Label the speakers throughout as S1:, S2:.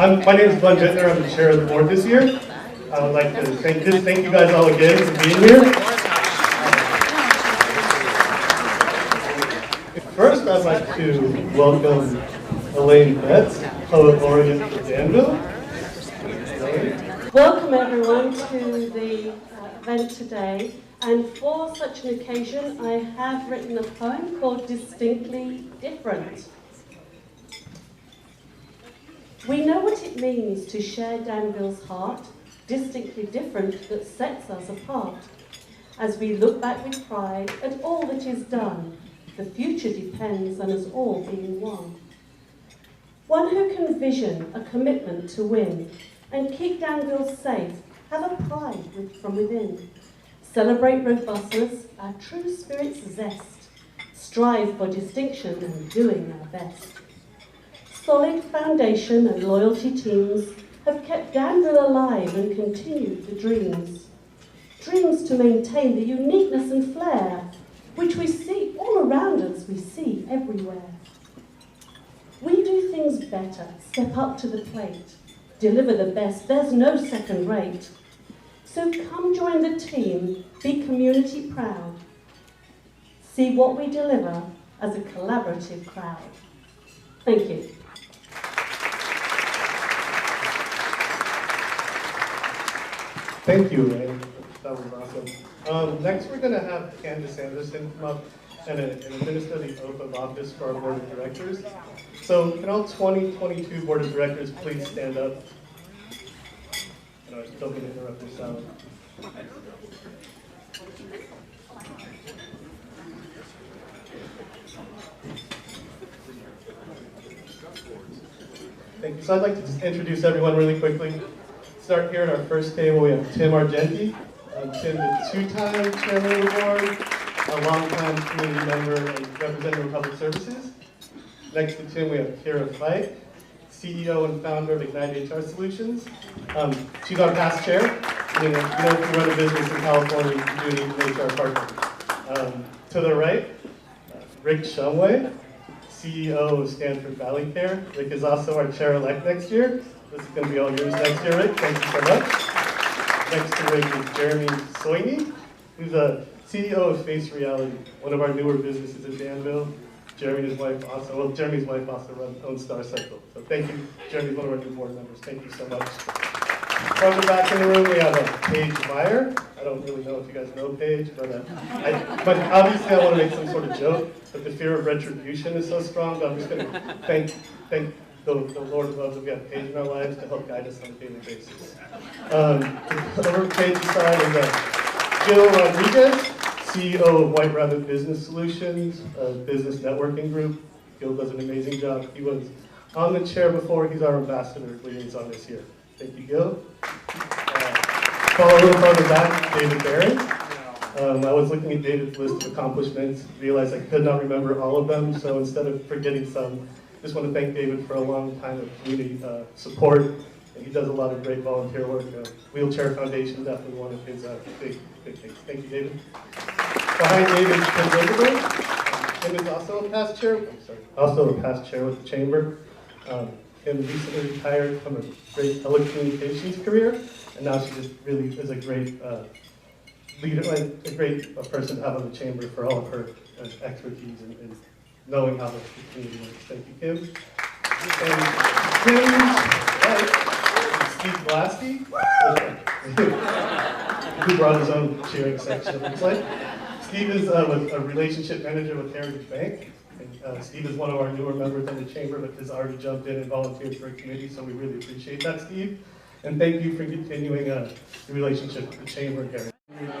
S1: My name is Glenn Bittner. I'm the chair of the board this year. I would like to thank you guys all again for being here. First, I'd like to welcome Elaine Betts, Poet Laureate for Danville.
S2: Welcome everyone to the event today, and for such an occasion I have written a poem called Distinctly Different. We know what it means to share Danville's heart, distinctly different that sets us apart. As we look back with pride at all that is done, the future depends on us all being one. One who can vision a commitment to win and keep Danville safe, have a pride from within. Celebrate robustness, our true spirit's zest, strive for distinction and doing our best. Solid foundation and loyalty teams have kept Danville alive and continued the dreams. Dreams to maintain the uniqueness and flair, which we see all around us, we see everywhere. We do things better, step up to the plate, deliver the best, there's no second rate. So come join the team, be community proud. See what we deliver as a collaborative crowd. Thank you.
S1: Thank you, Elaine. That was awesome. Next, we're going to have Candace Anderson come up and administer the oath of office for our board of directors. So can all 2022 board of directors please stand up? And I still going to interrupt your sound. Thank you. So I'd like to just introduce everyone really quickly. Start here at our first table. We have Tim Argenti. Tim, the two-time chairman of the board, a long-time community member and representative of public services. Next to Tim, we have Kira Fike, CEO and founder of Ignite HR Solutions. She's our past chair. You know, if you run a business in California, you do need an HR partner. To the right, Rick Shumway, CEO of Stanford Valley Care. Rick is also our chair-elect next year. This is going to be all yours next year, Rick. Thank you so much. Next to Rick is Jeremy Soini, who's a CEO of Face Reality, one of our newer businesses in Danville. Jeremy's wife also owns Star Cycle. So thank you. Jeremy's one of our new board members. Thank you so much. From the back in the room, we have Paige Meyer. I don't really know if you guys know Paige, but obviously I want to make some sort of joke, but the fear of retribution is so strong that I'm just going to thank the Lord above that we have Paige in our lives to help guide us on a daily basis. Over Paige's side is Gil Rodriguez, CEO of White Rabbit Business Solutions, a business networking group. Gil does an amazing job. He was on the chair before. He's our ambassador liaison this year. Thank you, Gil. Follow a little further back, David Barron. I was looking at David's list of accomplishments, realized I could not remember all of them, so instead of forgetting some, just want to thank David for a long time of community support, and he does a lot of great volunteer work. Wheelchair Foundation, definitely one of his big things. Thank you, David. Behind David is Tim Lindenberg. Tim is also a past chair. With the chamber. Tim recently retired from a great telecommunications career, and now she just really is a great leader, a great person to have on the chamber for all of her expertise and knowing how the community works. Thank you, Kim. And Kim's wife, Steve Glasky, who brought his own cheering section, it looks like. Steve is a relationship manager with Heritage Bank. And, Steve is one of our newer members in the chamber, but has already jumped in and volunteered for a committee, so we really appreciate that, Steve. And thank you for continuing the relationship with the chamber and Heritage.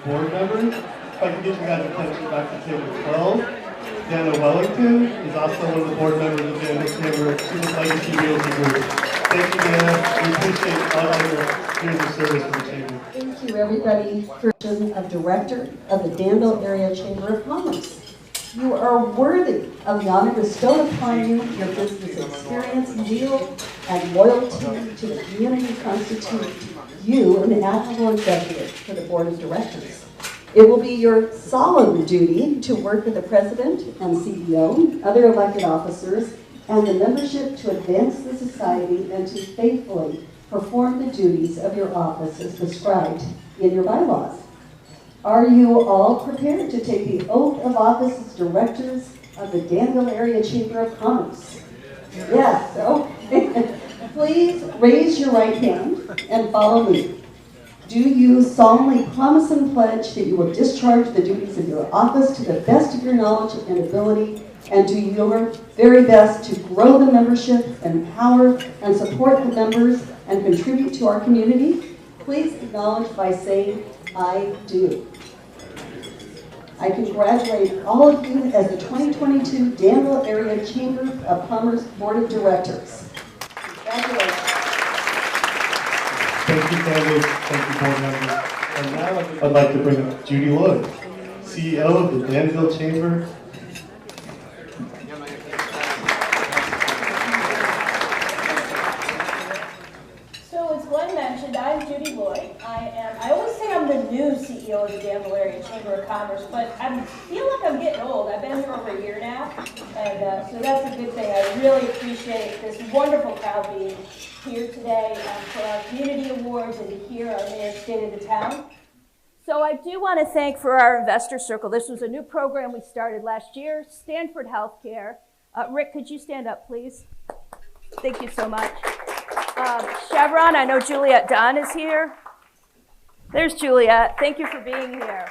S1: Board members, if I can get you guys attention back to table 12. Dana Wellington is also one of the board members of the chamber. She's a legacy realty group. Thank you, Dana. We appreciate all of your years of service to the chamber.
S3: Thank you, everybody, for of director of the Danville Area Chamber of Commerce. You are worthy of the honor bestowed upon you. Your business experience, zeal, and loyalty to the community constitute you an admirable executive for the board of directors. It will be your solemn duty to work with the president and CEO, other elected officers, and the membership to advance the society and to faithfully perform the duties of your office as prescribed in your bylaws. Are you all prepared to take the oath of office as directors of the Danville Area Chamber of Commerce? Yes, okay. Please raise your right hand and follow me. Do you solemnly promise and pledge that you will discharge the duties of your office to the best of your knowledge and ability, and do your very best to grow the membership, empower and support the members, and contribute to our community? Please acknowledge by saying, "I do." I congratulate all of you as the 2022 Danville Area Chamber of Commerce Board of Directors. Congratulations.
S1: Thank you, Candace. Thank you, board members. And now I'd like to bring up Judy Lloyd, CEO of the Danville Chamber.
S4: So as Glenn mentioned, I'm Judy Lloyd. I always say I'm the new CEO of the Danville Area Chamber of Commerce, but I feel like I'm getting old. I've been here over a year now, and so that's a good thing. I really appreciate this wonderful crowd being here today for our community awards and to hear our mayor's state of the town. So I do want to thank for our investor circle. This was a new program we started last year, Stanford Healthcare. Rick, could you stand up, please? Thank you so much. Chevron, I know Juliet Dunn is here. There's Juliet. Thank you for being here.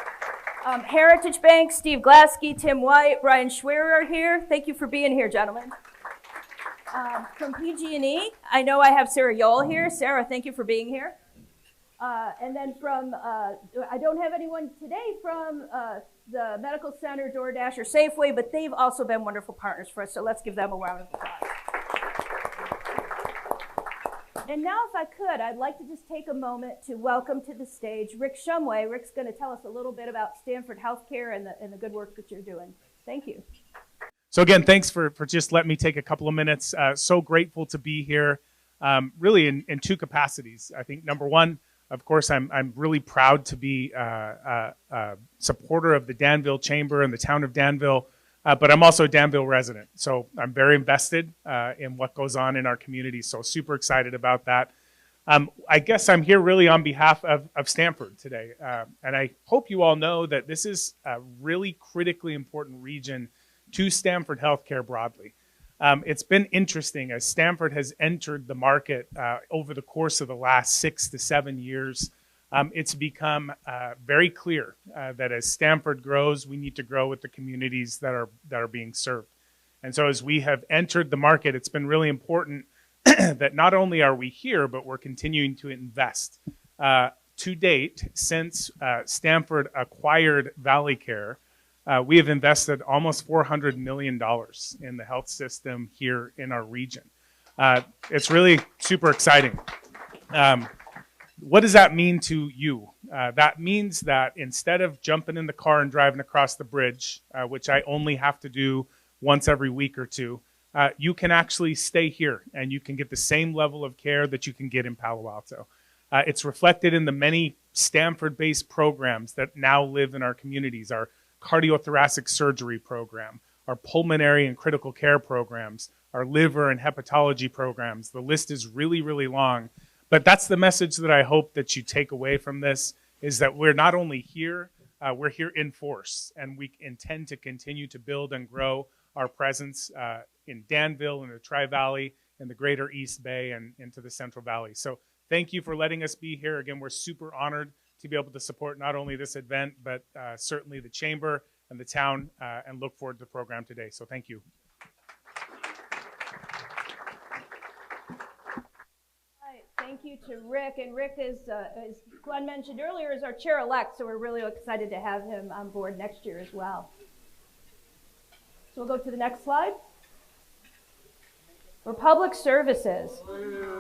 S4: Heritage Bank, Steve Glaske, Tim White, Brian Schwerer are here. Thank you for being here, gentlemen. From PG&E, I know I have Sarah Yole here. Sarah, thank you for being here. And then from, I don't have anyone today from the Medical Center, DoorDash, or Safeway, but they've also been wonderful partners for us, so let's give them a round of applause. And now, if I could, I'd like to just take a moment to welcome to the stage Rick Shumway. Rick's going to tell us a little bit about Stanford Healthcare and the good work that you're doing. Thank you.
S5: So again, thanks for just letting me take a couple of minutes. So grateful to be here, really in two capacities. I think number one, of course, I'm really proud to be a supporter of the Danville Chamber and the town of Danville, but I'm also a Danville resident. So I'm very invested in what goes on in our community. So super excited about that. I guess I'm here really on behalf of Stanford today. And I hope you all know that this is a really critically important region to Stanford Healthcare broadly. It's been interesting as Stanford has entered the market over the course of the last 6 to 7 years. It's become very clear that as Stanford grows, we need to grow with the communities that are being served. And so as we have entered the market, it's been really important that not only are we here, but we're continuing to invest. To date, since Stanford acquired Valley Care, we have invested almost $400 million in the health system here in our region. It's really super exciting. What does that mean to you? That means that instead of jumping in the car and driving across the bridge, which I only have to do once every week or two, you can actually stay here and you can get the same level of care that you can get in Palo Alto. It's reflected in the many Stanford-based programs that now live in our communities, our cardiothoracic surgery program, our pulmonary and critical care programs, our liver and hepatology programs. The list is really, really long. But that's the message that I hope that you take away from this, is that we're not only here, we're here in force, and we intend to continue to build and grow our presence in Danville, in the Tri-Valley, in the greater East Bay, and into the Central Valley. So thank you for letting us be here. Again, we're super honored to be able to support not only this event, but certainly the Chamber and the town, and look forward to the program today. So thank you.
S4: Thank you to Rick. And Rick is, as Glenn mentioned earlier, is our chair-elect, so we're really excited to have him on board next year as well. So we'll go to the next slide. Republic Services.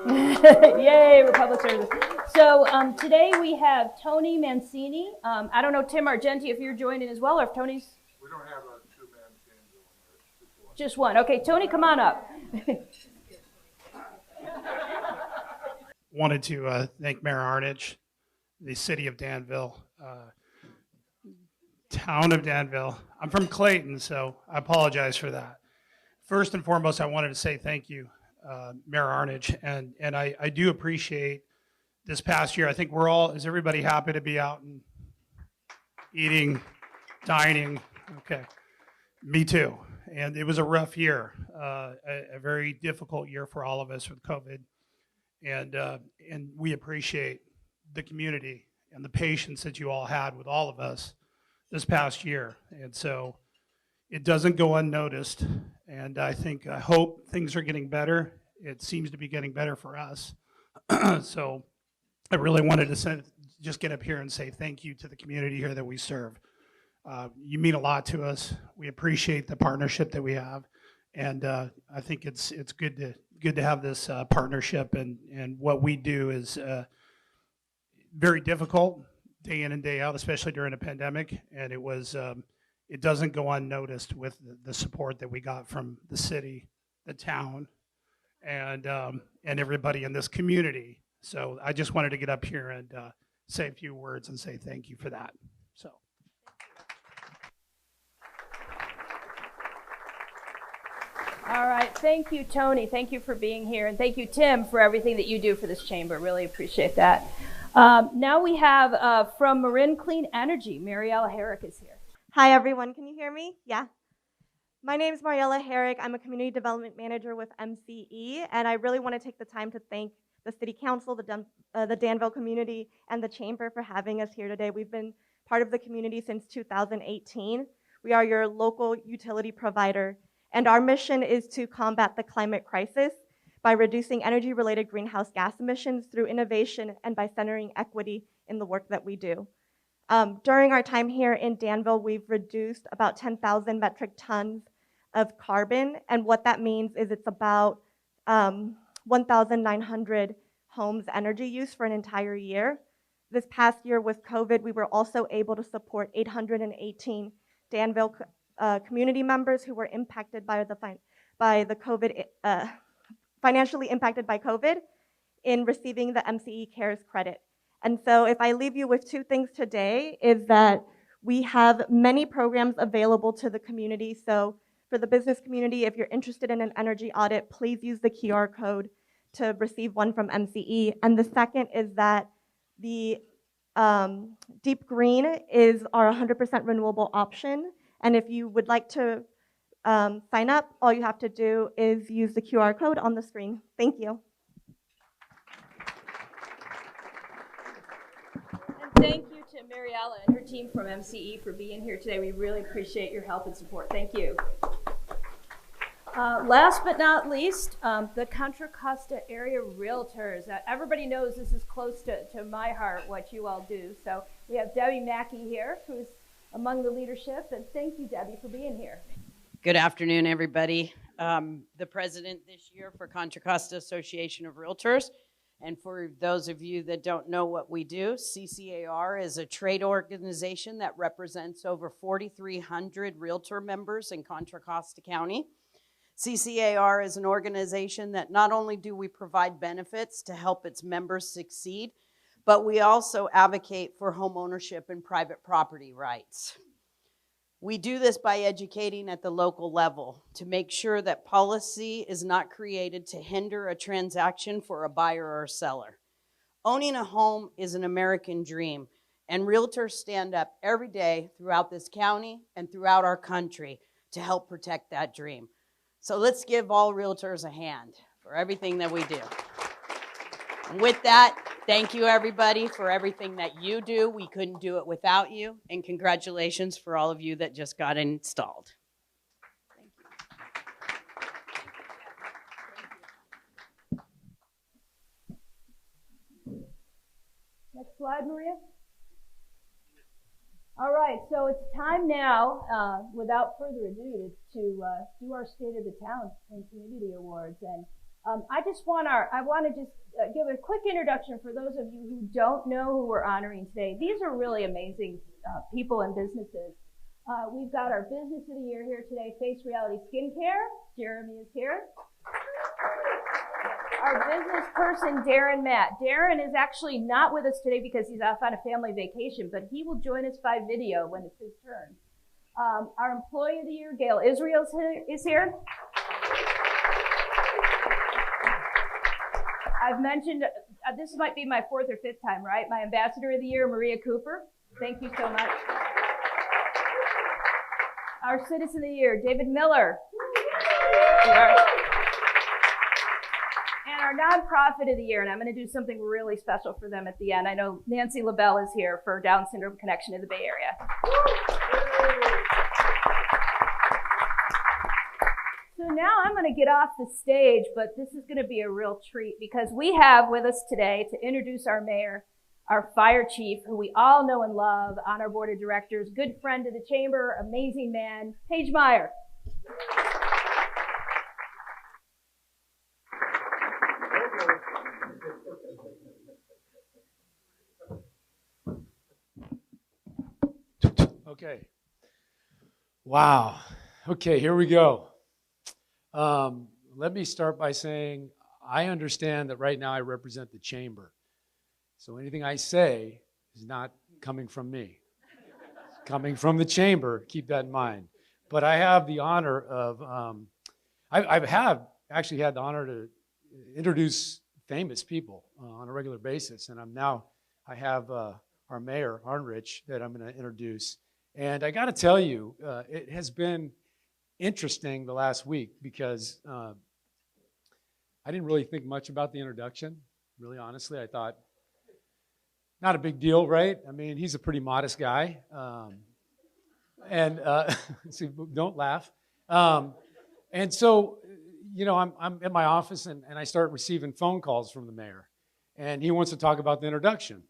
S4: Yay, Republic Services. So today we have Tony Mancini. I don't know, Tim Argenti, if you're joining as well, or if Tony's...
S6: We don't have a two-man candle in there,
S4: just one. Okay, Tony, come on up.
S7: Wanted to thank Mayor Arnage, the city of Danville, town of Danville. I'm from Clayton, so I apologize for that. First and foremost, I wanted to say thank you, Mayor Arnage, and I do appreciate this past year. I think is everybody happy to be out and eating, dining? Okay, me too. And it was a rough year, a very difficult year for all of us with COVID, and we appreciate the community and the patience that you all had with all of us this past year. And so it doesn't go unnoticed. And I hope things are getting better. It seems to be getting better for us. So I really wanted to just get up here and say thank you to the community here that we serve. You mean a lot to us. We appreciate the partnership that we have. And I think it's good to have this partnership. And what we do is very difficult day in and day out, especially during a pandemic. And it doesn't go unnoticed with the support that we got from the city, the town, and everybody in this community. So I just wanted to get up here and say a few words and say thank you for that. So.
S4: All right, thank you, Tony. Thank you for being here, and thank you, Tim, for everything that you do for this chamber. Really appreciate that. Now we have from Marin Clean Energy, Mariella Herrick is here.
S8: Hi, everyone. Can you hear me? Yeah. My name is Mariella Herrick. I'm a community development manager with MCE, and I really want to take the time to thank the City Council, the Danville community, and the Chamber for having us here today. We've been part of the community since 2018. We are your local utility provider, and our mission is to combat the climate crisis by reducing energy-related greenhouse gas emissions through innovation and by centering equity in the work that we do. During our time here in Danville, we've reduced about 10,000 metric tons of carbon, and what that means is it's about 1,900 homes' energy use for an entire year. This past year with COVID, we were also able to support 818 Danville community members who were impacted by the COVID, financially impacted by COVID, in receiving the MCE CARES credit. And so if I leave you with two things today, is that we have many programs available to the community. So for the business community, if you're interested in an energy audit, please use the QR code to receive one from MCE. And the second is that the Deep Green is our 100% renewable option. And if you would like to sign up, all you have to do is use the QR code on the screen. Thank you.
S4: Thank you to Mariella and her team from MCE for being here today. We really appreciate your help and support. Thank you. Last but not least, the Contra Costa Area Realtors. Everybody knows this is close to my heart, what you all do. So we have Debbie Mackey here, who's among the leadership. And thank you, Debbie, for being here.
S9: Good afternoon, everybody. The president this year for Contra Costa Association of Realtors. And for those of you that don't know what we do, CCAR is a trade organization that represents over 4,300 realtor members in Contra Costa County. CCAR is an organization that not only do we provide benefits to help its members succeed, but we also advocate for home ownership and private property rights. We do this by educating at the local level to make sure that policy is not created to hinder a transaction for a buyer or a seller. Owning a home is an American dream, and realtors stand up every day throughout this county and throughout our country to help protect that dream. So let's give all realtors a hand for everything that we do. And with that, thank you, everybody, for everything that you do. We couldn't do it without you. And congratulations for all of you that just got installed. Thank
S4: you. Next slide, Maria. All right, so it's time now, without further ado, to do our State of the Town and Community Awards. And I want to just give a quick introduction for those of you who don't know who we're honoring today. These are really amazing people and businesses. We've got our Business of the Year here today, Face Reality Skincare. Jeremy is here. Our business person, Darren Matt. Darren is actually not with us today because he's off on a family vacation, but he will join us by video when it's his turn. Our Employee of the Year, Gail Israel, is here. I've mentioned, this might be my 4th or 5th time, right? My Ambassador of the Year, Maria Cooper. Thank you so much. Our Citizen of the Year, David Miller. And our Nonprofit of the Year, and I'm going to do something really special for them at the end. I know Nancy LaBelle is here for Down Syndrome Connection to the Bay Area. So now I'm going to get off the stage, but this is going to be a real treat because we have with us today to introduce our mayor, our fire chief, who we all know and love on our board of directors, good friend of the chamber, amazing man, Paige Meyer.
S10: Okay. Wow. Okay, here we go. Let me start by saying I understand that right now I represent the chamber. So anything I say is not coming from me. It's coming from the chamber. Keep that in mind. But I have the honor of, actually had the honor to introduce famous people on a regular basis. And I have our mayor, Arnrich, that I'm going to introduce. And I got to tell you, it has been interesting the last week because I didn't really think much about the introduction. Really, honestly, I thought, not a big deal, right? I mean, he's a pretty modest guy. See, don't laugh. And so, you know, I'm in my office and I start receiving phone calls from the mayor. And he wants to talk about the introduction.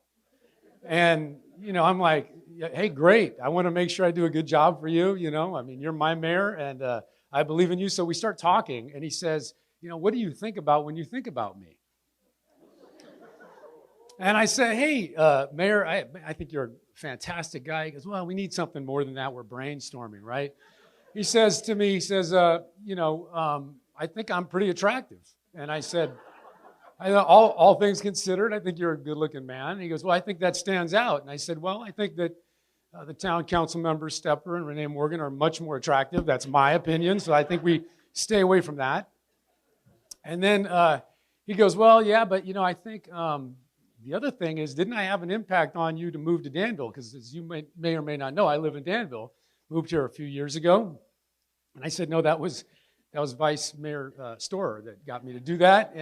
S10: And, you know, I'm like, hey, great. I want to make sure I do a good job for you. You know, I mean, you're my mayor and I believe in you. So we start talking and he says, you know, what do you think about when you think about me? And I say, hey, Mayor, I think you're a fantastic guy. He goes, well, we need something more than that. We're brainstorming, right? He says to me, you know, I think I'm pretty attractive. And I said, all things considered, I think you're a good-looking man. And he goes, well, I think that stands out. And I said, well, I think that the town council members, Stepper and Renee Morgan, are much more attractive. That's my opinion. So I think we stay away from that. And then he goes, well, yeah, but, you know, I think the other thing is, didn't I have an impact on you to move to Danville? Because as you may or may not know, I live in Danville, moved here a few years ago. And I said, no, that was Vice Mayor Storer that got me to do that.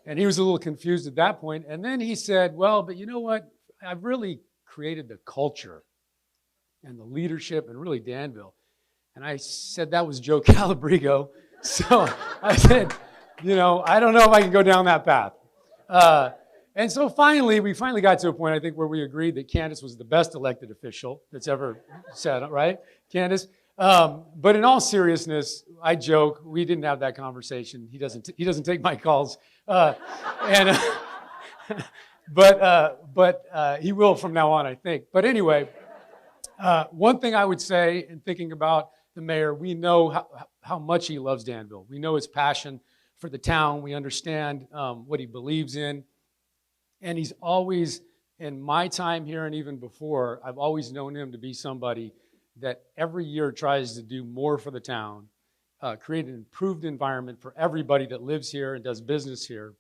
S10: And he was a little confused at that point. And then he said, well, but you know what? I've really created the culture and the leadership and really Danville. And I said that was Joe Calabrigo. So I said, you know, I don't know if I can go down that path. And so we finally got to a point, I think, where we agreed that Candace was the best elected official that's ever said, right? Candace? But in all seriousness, I joke, we didn't have that conversation. He doesn't take my calls. But he will from now on, I think. But anyway, one thing I would say in thinking about the mayor, we know how much he loves Danville. We know his passion for the town. We understand what he believes in. And he's always, in my time here and even before, I've always known him to be somebody that every year tries to do more for the town, create an improved environment for everybody that lives here and does business here.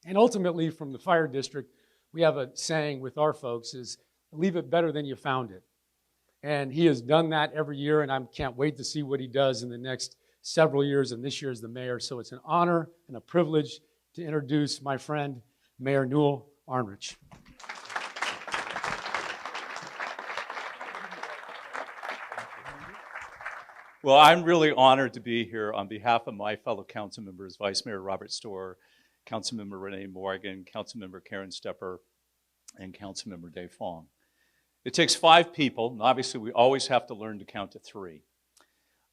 S10: And ultimately, from the fire district, we have a saying with our folks is, leave it better than you found it. And he has done that every year, and I can't wait to see what he does in the next several years, and this year as the mayor. So it's an honor and a privilege to introduce my friend, Mayor Newell Arnrich.
S11: Well, I'm really honored to be here on behalf of my fellow council members, Vice Mayor Robert Storer, Councilmember Renee Morgan, Councilmember Karen Stepper, and Councilmember Dave Fong. It takes 5 people, and obviously we always have to learn to count to 3.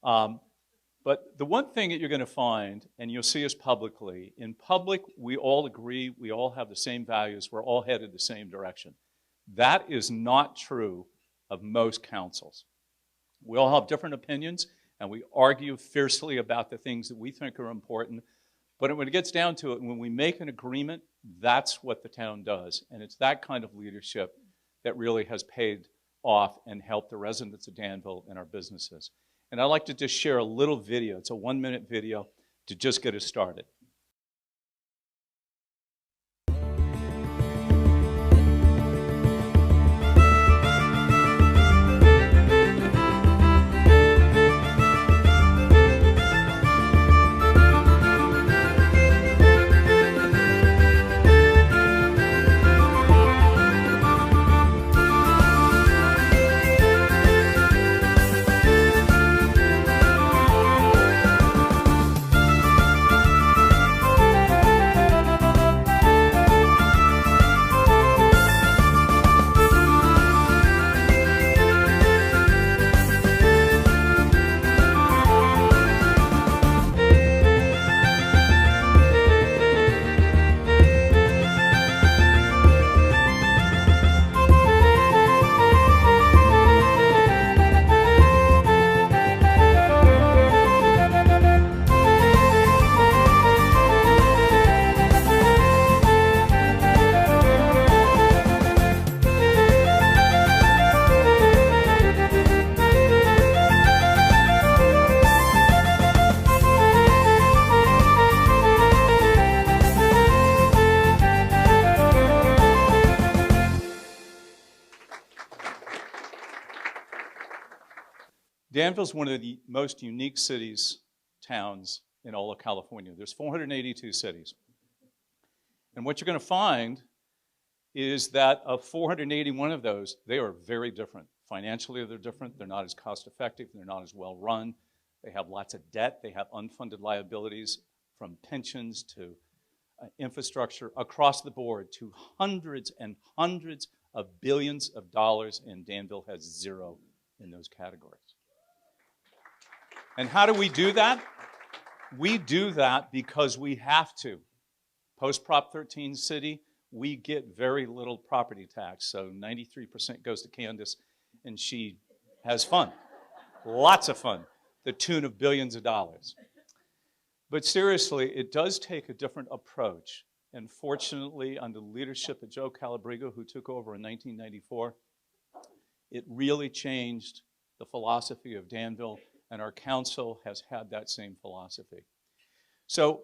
S11: But the one thing that you're going to find, and you'll see us publicly, in public we all agree, we all have the same values, we're all headed the same direction. That is not true of most councils. We all have different opinions, and we argue fiercely about the things that we think are important. But when it gets down to it, when we make an agreement, that's what the town does. And it's that kind of leadership that really has paid off and helped the residents of Danville and our businesses. And I'd like to just share a little video. It's a 1-minute video to just get us started. Danville's one of the most unique cities, towns in all of California. There's 482 cities. And what you're going to find is that of 481 of those, they are very different. Financially, they're different. They're not as cost effective. They're not as well run. They have lots of debt. They have unfunded liabilities from pensions to infrastructure across the board to hundreds and hundreds of billions of dollars, and Danville has zero in those categories. And how do we do that? We do that because we have to. Post Prop 13 city, we get very little property tax, so 93% goes to Candace, and she has fun, lots of fun, the tune of billions of dollars. But seriously, it does take a different approach, and fortunately, under the leadership of Joe Calabrigo, who took over in 1994, it really changed the philosophy of Danville, and our council has had that same philosophy. So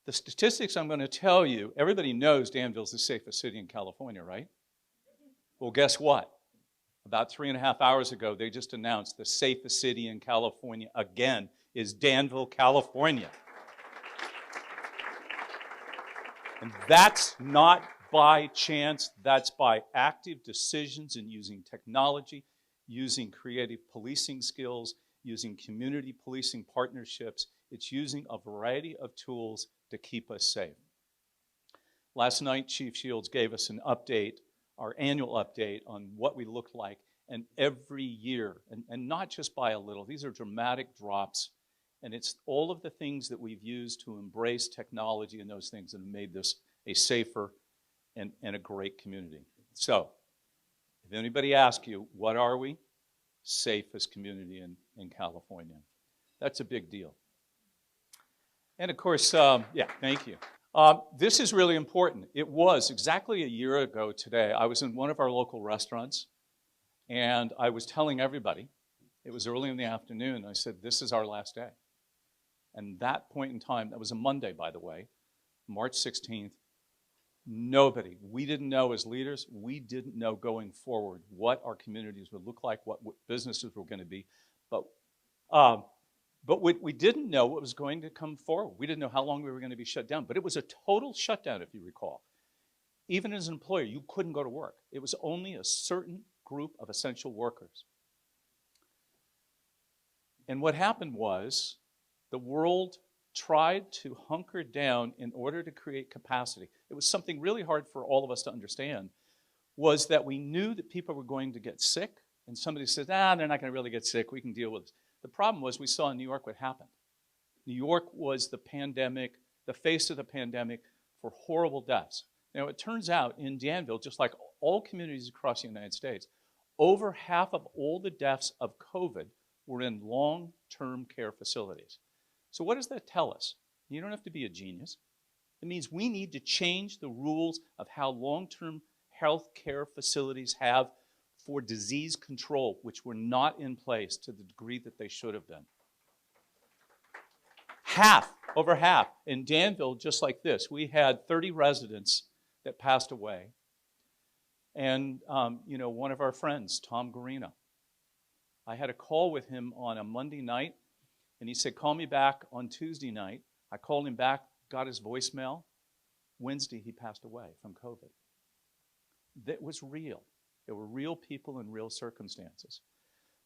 S11: the statistics I'm going to tell you, everybody knows Danville's the safest city in California, right? Well, guess what? About 3.5 hours ago, they just announced the safest city in California again is Danville, California. And that's not by chance, that's by active decisions and using technology, using creative policing skills, using community policing partnerships. It's using a variety of tools to keep us safe. Last night, Chief Shields gave us an update, our annual update on what we look like, and every year, and not just by a little, these are dramatic drops, and it's all of the things that we've used to embrace technology and those things that have made this a safer and a great community. So, if anybody asks you, what are we? Safest community in California. That's a big deal. And of course, yeah, thank you. This is really important. It was exactly a year ago today. I was in one of our local restaurants, and I was telling everybody, it was early in the afternoon, I said, this is our last day. And that point in time, that was a Monday, by the way, March 16th, nobody, we didn't know as leaders, we didn't know going forward what our communities would look like, what businesses were going to be. But we didn't know what was going to come forward. We didn't know how long we were going to be shut down. But it was a total shutdown, if you recall. Even as an employer, you couldn't go to work. It was only a certain group of essential workers. And what happened was the world tried to hunker down in order to create capacity. It was something really hard for all of us to understand, was that we knew that people were going to get sick, and somebody said, they're not going to really get sick, we can deal with it. The problem was we saw in New York what happened. New York was the pandemic, the face of the pandemic for horrible deaths. Now, it turns out in Danville, just like all communities across the United States, over half of all the deaths of COVID were in long-term care facilities. So what does that tell us? You don't have to be a genius. It means we need to change the rules of how long-term health care facilities have for disease control, which were not in place to the degree that they should have been. Half, over half. In Danville, just like this, we had 30 residents that passed away. And, one of our friends, Tom Garino, I had a call with him on a Monday night, and he said, call me back on Tuesday night. I called him back, got his voicemail. Wednesday, he passed away from COVID. That was real. There were real people in real circumstances.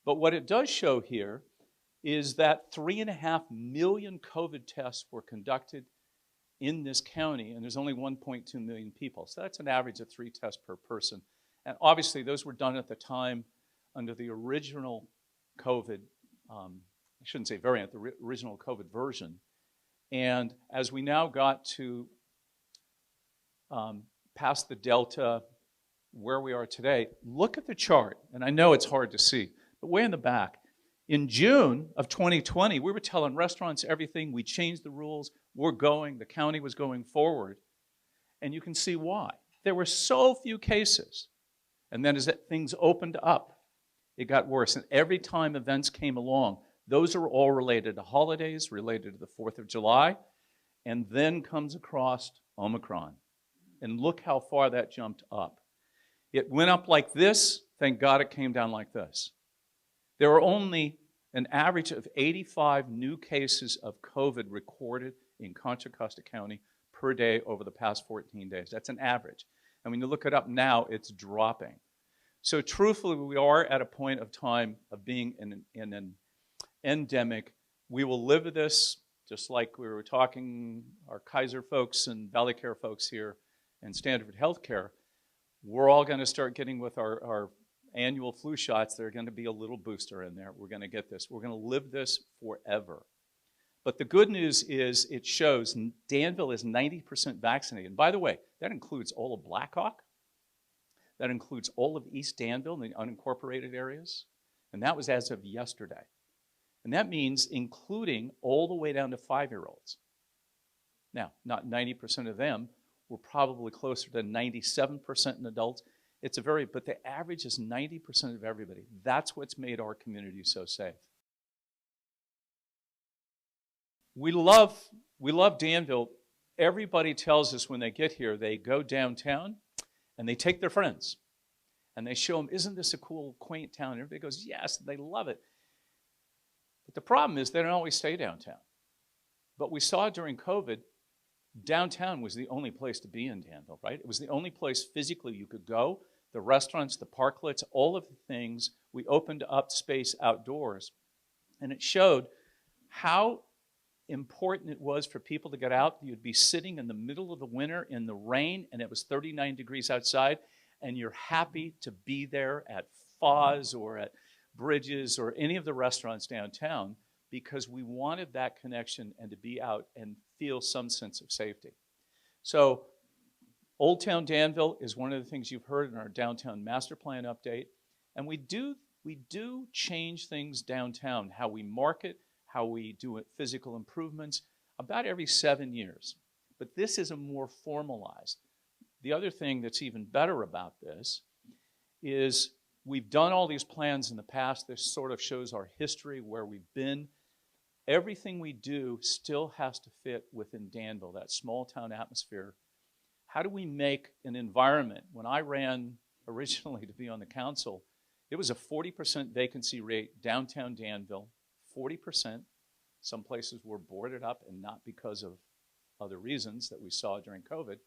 S11: But what it does show here is that 3.5 million COVID tests were conducted in this county, and there's only 1.2 million people. So that's an average of 3 tests per person. And obviously, those were done at the time under the original COVID, I shouldn't say variant, the original COVID version. And as we now got to past the Delta, where we are today, look at the chart. And I know it's hard to see, but way in the back. In June of 2020, we were telling restaurants everything. We changed the rules. We're going. The county was going forward. And you can see why. There were so few cases. And then as things opened up, it got worse. And every time events came along, those are all related to holidays, related to the 4th of July, and then comes across Omicron. And look how far that jumped up. It went up like this. Thank God it came down like this. There were only An average of 85 new cases of COVID recorded in Contra Costa County per day over the past 14 days. That's an average. And when you look it up now, it's dropping. So truthfully, we are at a point of time of being in an endemic. We will live with this, just like we were talking, our Kaiser folks and Valley Care folks here and Stanford Healthcare. We're all going to start getting with our annual flu shots. There's going to be a little booster in there. We're going to get this. We're going to live this forever. But the good news is it shows Danville is 90% vaccinated. And by the way, that includes all of Blackhawk. That includes all of East Danville and the unincorporated areas. And that was as of yesterday. And that means including all the way down to 5-year-olds. Now, not 90% of them. We're probably closer to 97% in adults. But the average is 90% of everybody. That's what's made our community so safe. We love Danville. Everybody tells us when they get here, they go downtown and they take their friends and they show them, isn't this a cool, quaint town? And everybody goes, yes, they love it. But the problem is they don't always stay downtown. But we saw during COVID, downtown was the only place to be in Danville, right? It was the only place physically you could go. The restaurants, the parklets, all of the things. We opened up space outdoors. And it showed how important it was for people to get out. You'd be sitting in the middle of the winter in the rain, and it was 39 degrees outside, and you're happy to be there at Foz or at Bridges or any of the restaurants downtown because we wanted that connection and to be out and feel some sense of safety. So Old Town Danville is one of the things you've heard in our downtown master plan update. And we do change things downtown, how we market, how we do physical improvements, about every 7 years. But this is a more formalized. The other thing that's even better about this is we've done all these plans in the past. This sort of shows our history, where we've been. Everything we do still has to fit within Danville, that small town atmosphere. How do we make an environment? When I ran originally to be on the council, it was a 40% vacancy rate downtown Danville, 40%. Some places were boarded up, and not because of other reasons that we saw during COVID.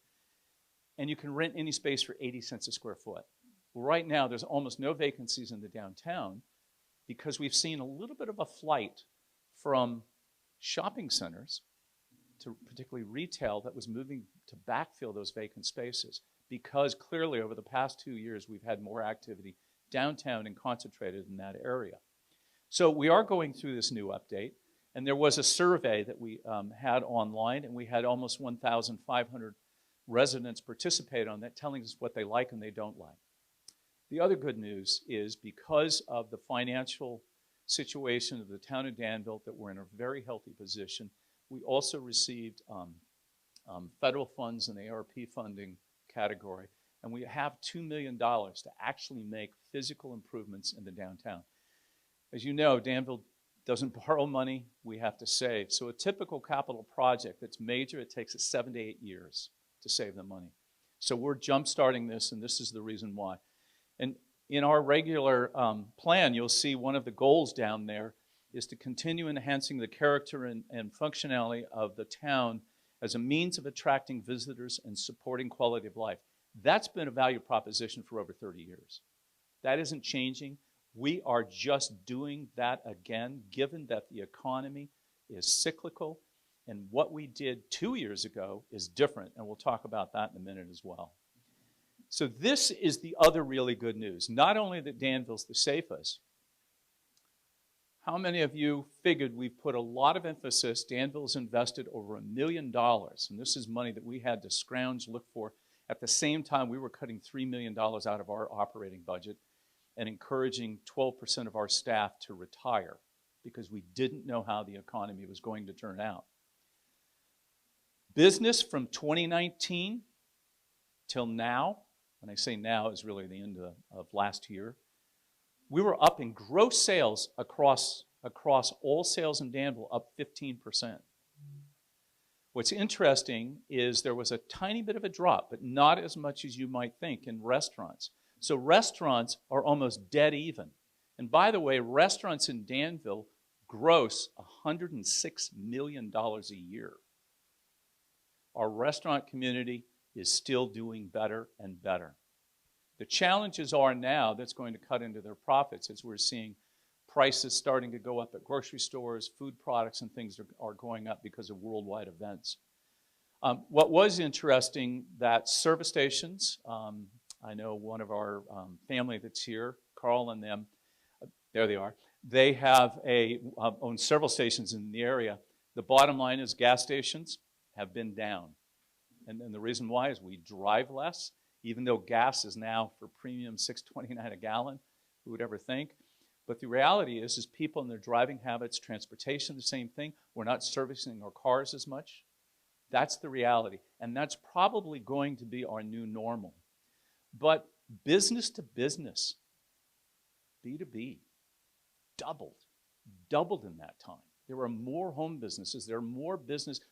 S11: And you can rent any space for 80 cents a square foot. Well, right now, there's almost no vacancies in the downtown because we've seen a little bit of a flight from shopping centers to particularly retail that was moving to backfill those vacant spaces, because clearly over the past 2 years we've had more activity downtown and concentrated in that area. So we are going through this new update, and there was a survey that we had online, and we had almost 1,500 residents participate on that, telling us what they like and they don't like. The other good news is because of the financial situation of the town of Danville, that we're in a very healthy position. We also received federal funds in the ARP funding category, and we have $2 million to actually make physical improvements in the downtown. As you know, Danville doesn't borrow money, we have to save. So a typical capital project that's major, it takes us 7 to 8 years to save the money. So we're jump-starting this, and this is the reason why. And in our regular plan, you'll see one of the goals down there is to continue enhancing the character and functionality of the town as a means of attracting visitors and supporting quality of life. That's been a value proposition for over 30 years. That isn't changing. We are just doing that again, given that the economy is cyclical, and what we did 2 years ago is different, and we'll talk about that in a minute as well. So this is the other really good news. Not only that Danville's the safest, how many of you figured we've put a lot of emphasis, Danville's invested over $1 million, and this is money that we had to scrounge, look for. At the same time, we were cutting $3 million out of our operating budget and encouraging 12% of our staff to retire because we didn't know how the economy was going to turn out. Business from 2019 till now, when I say now is really the end of last year, we were up in gross sales across all sales in Danville, up 15%. What's interesting is there was a tiny bit of a drop, but not as much as you might think in restaurants. So restaurants are almost dead even. And by the way, restaurants in Danville gross $106 million a year. Our restaurant community is still doing better and better. The challenges are now that's going to cut into their profits as we're seeing prices starting to go up at grocery stores, food products and things are going up because of worldwide events. What was interesting, that service stations, I know one of our family that's here, Carl and them, there they are. They have own several stations in the area. The bottom line is gas stations have been down. And the reason why is we drive less, even though gas is now for premium $6.29 a gallon. Who would ever think? But the reality is people and their driving habits, transportation, the same thing. We're not servicing our cars as much. That's the reality. And that's probably going to be our new normal. But business to business, B2B, doubled in that time. There are more home businesses. There are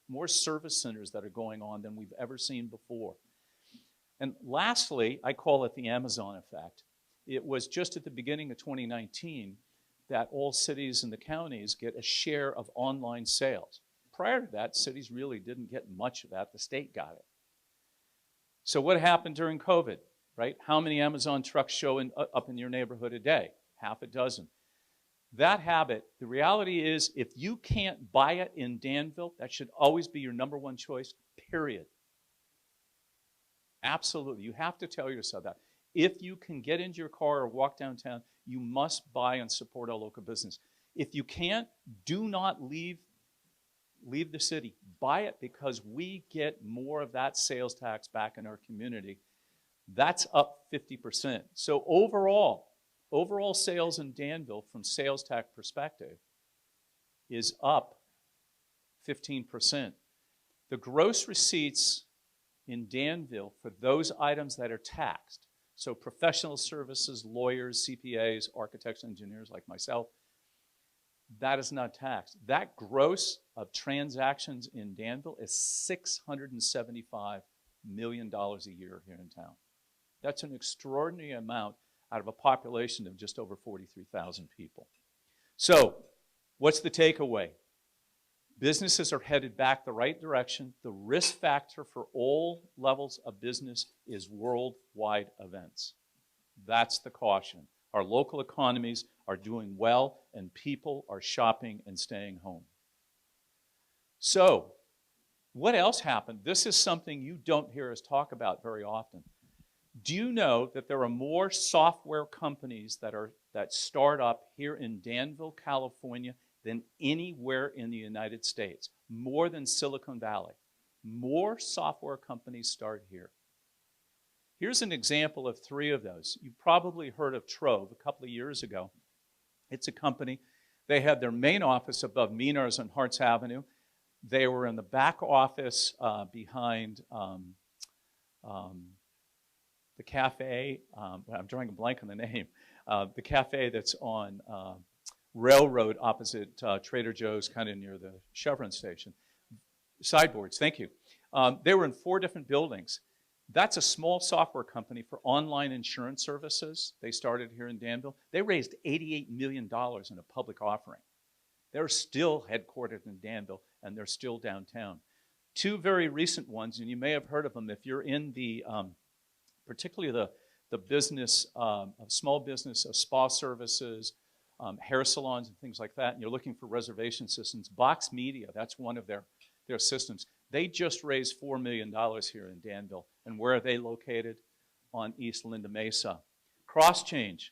S11: more service centers that are going on than we've ever seen before. And lastly, I call it the Amazon effect. It was just at the beginning of 2019 that all cities and the counties get a share of online sales. Prior to that, cities really didn't get much of that. The state got it. So what happened during COVID, right? How many Amazon trucks show up in your neighborhood a day? Half a dozen. That habit, the reality is if you can't buy it in Danville, that should always be your number one choice, period. Absolutely. You have to tell yourself that. If you can get into your car or walk downtown, you must buy and support our local business. If you can't, do not leave the city. Buy it because we get more of that sales tax back in our community. That's up 50%. So overall sales in Danville from sales tax perspective is up 15%. The gross receipts in Danville for those items that are taxed, so professional services, lawyers, CPAs, architects, engineers like myself, that is not taxed. That gross of transactions in Danville is $675 million a year here in town. That's an extraordinary amount out of a population of just over 43,000 people. So, what's the takeaway? Businesses are headed back the right direction. The risk factor for all levels of business is worldwide events. That's the caution. Our local economies are doing well, and people are shopping and staying home. So, what else happened? This is something you don't hear us talk about very often. Do you know that there are more software companies that start up here in Danville, California, than anywhere in the United States? More than Silicon Valley. More software companies start here. Here's an example of 3 of those. You've probably heard of Trove a couple of years ago. It's a company. They had their main office above Menards on Harts Avenue. They were in the back office behind the cafe. I'm drawing a blank on the name. The cafe that's on Railroad opposite Trader Joe's, kind of near the Chevron station. Sideboards, thank you. They were in 4 different buildings. That's a small software company for online insurance services. They started here in Danville. They raised $88 million in a public offering. They're still headquartered in Danville, and they're still downtown. 2 very recent ones, and you may have heard of them if you're in the, particularly the business, small business of spa services, hair salons and things like that, and you're looking for reservation systems. Box Media, that's one of their systems. They just raised $4 million here in Danville. And where are they located? On East Linda Mesa. CrossChange.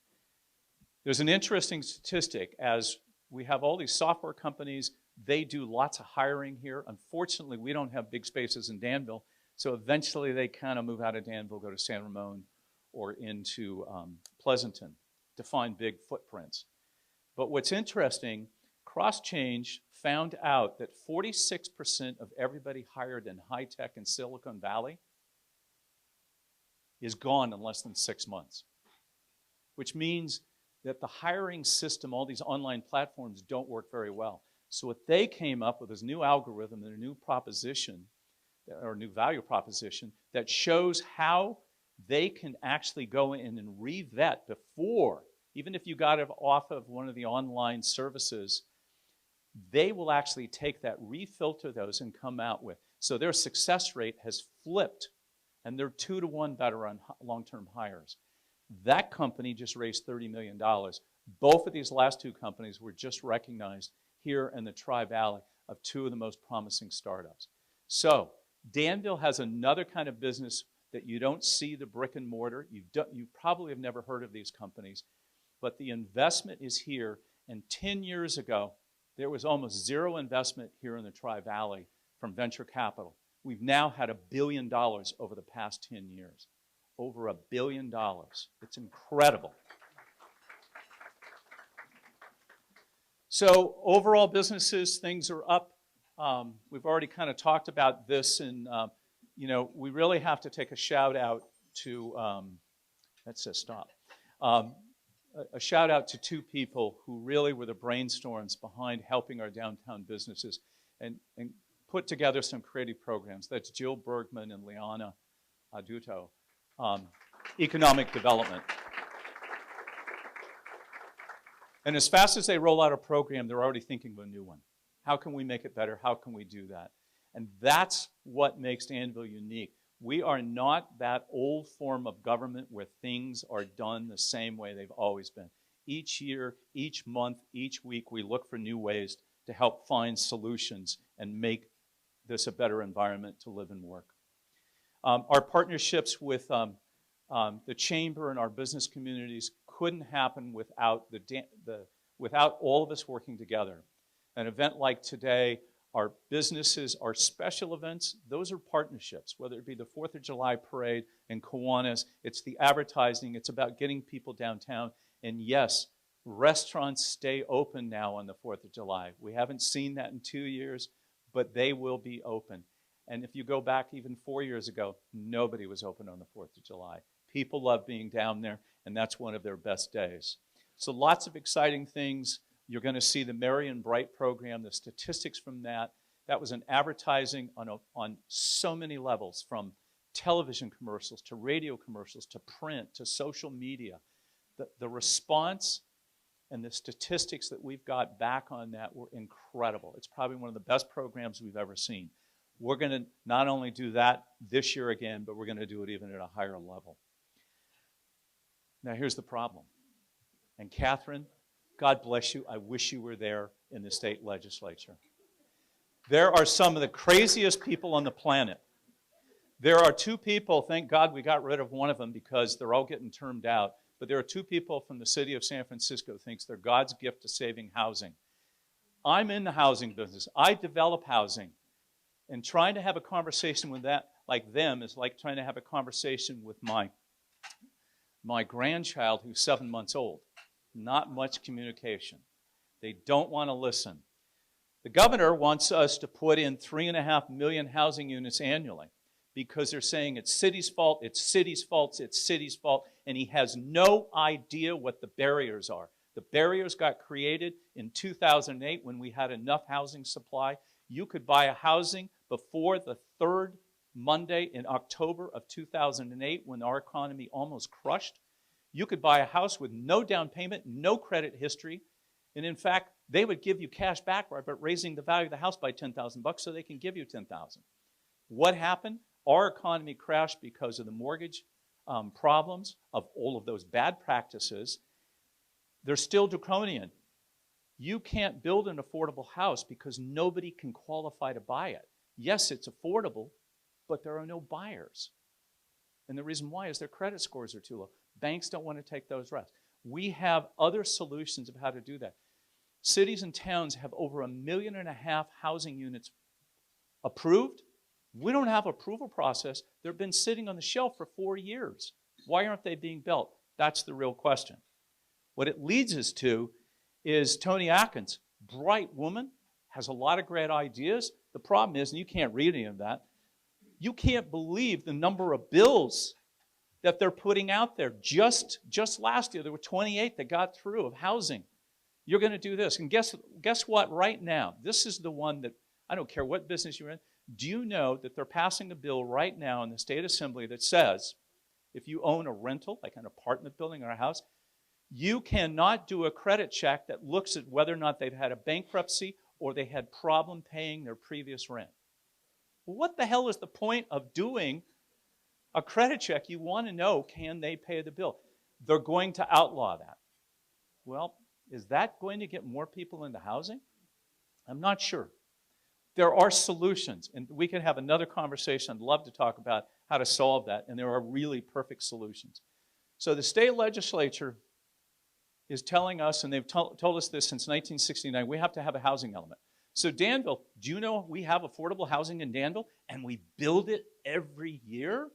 S11: There's an interesting statistic. As we have all these software companies, they do lots of hiring here. Unfortunately, we don't have big spaces in Danville, so eventually they kind of move out of Danville, go to San Ramon or into Pleasanton to find big footprints. But what's interesting, CrossChange found out that 46% of everybody hired in high tech in Silicon Valley is gone in less than 6 months, which means that the hiring system, all these online platforms, don't work very well. So what they came up with is a new algorithm and a new proposition, or new value proposition, that shows how they can actually go in and re-vet before, even if you got it off of one of the online services, they will actually take that, refilter those, and come out with. So their success rate has flipped, and they're 2 to 1 better on long-term hires. That company just raised $30 million. Both of these last two companies were just recognized here in the Tri-Valley of 2 of the most promising startups. So Danville has another kind of business that you don't see, the brick and mortar. You probably have never heard of these companies, but the investment is here. And 10 years ago, there was almost zero investment here in the Tri-Valley from venture capital. We've now had $1 billion over the past 10 years. Over $1 billion. It's incredible. So overall businesses, things are up. We've already kind of talked about this, and we really have to take a shout out to, that says stop. A shout out to 2 people who really were the brainstorms behind helping our downtown businesses and put together some creative programs. That's Jill Bergman and Liana Aduto, economic development. And as fast as they roll out a program, they're already thinking of a new one. How can we make it better? How can we do that? And that's what makes Danville unique. We are not that old form of government where things are done the same way they've always been. Each year, each month, each week, we look for new ways to help find solutions and make this a better environment to live and work. Our partnerships with the Chamber and our business communities couldn't happen without without all of us working together. An event like today, our businesses, our special events, those are partnerships, whether it be the 4th of July parade in Kiwanis, it's the advertising, it's about getting people downtown. And yes, restaurants stay open now on the 4th of July. We haven't seen that in 2 years, but they will be open. And if you go back even 4 years ago, nobody was open on the 4th of July. People love being down there, and that's one of their best days. So lots of exciting things. You're going to see the Merry and Bright program, the statistics from that. That was an advertising on so many levels, from television commercials to radio commercials to print to social media. The response and the statistics that we've got back on that were incredible. It's probably one of the best programs we've ever seen. We're going to not only do that this year again, but we're going to do it even at a higher level. Now here's the problem. And Catherine, God bless you. I wish you were there in the state legislature. There are some of the craziest people on the planet. There are 2 people, thank God we got rid of one of them because they're all getting termed out, but there are 2 people from the city of San Francisco who thinks they're God's gift to saving housing. I'm in the housing business. I develop housing. And trying to have a conversation with that, like them, is like trying to have a conversation with my grandchild who's 7 months old. Not much communication. They don't want to listen. The governor wants us to put in 3.5 million housing units annually because they're saying it's city's fault, it's city's fault, it's city's fault, and he has no idea what the barriers are. The barriers got created in 2008 when we had enough housing supply. You could buy a housing before the 3rd Monday in October of 2008 when our economy almost crushed. You could buy a house with no down payment, no credit history, and in fact, they would give you cash back by raising the value of the house by $10,000 so they can give you $10,000. What happened? Our economy crashed because of the mortgage problems, of all of those bad practices. They're still draconian. You can't build an affordable house because nobody can qualify to buy it. Yes, it's affordable, but there are no buyers. And the reason why is their credit scores are too low. Banks don't want to take those risks. We have other solutions of how to do that. Cities and towns have over 1.5 million housing units approved. We don't have an approval process. They've been sitting on the shelf for 4 years. Why aren't they being built? That's the real question. What it leads us to is Toni Atkins, bright woman, has a lot of great ideas. The problem is, and you can't read any of that, you can't believe the number of bills that they're putting out there. Just last year, there were 28 that got through of housing. You're going to do this. And guess what? Right now, this is the one that, I don't care what business you're in, do you know that they're passing a bill right now in the state assembly that says if you own a rental, like an apartment building or a house, you cannot do a credit check that looks at whether or not they've had a bankruptcy or they had problem paying their previous rent. Well, what the hell is the point of doing a credit check? You want to know, can they pay the bill? They're going to outlaw that. Well, is that going to get more people into housing? I'm not sure. There are solutions, and we can have another conversation. I'd love to talk about how to solve that, and there are really perfect solutions. So the state legislature is telling us, and they've told us this since 1969, we have to have a housing element. So Danville, do you know we have affordable housing in Danville, and we build it every year?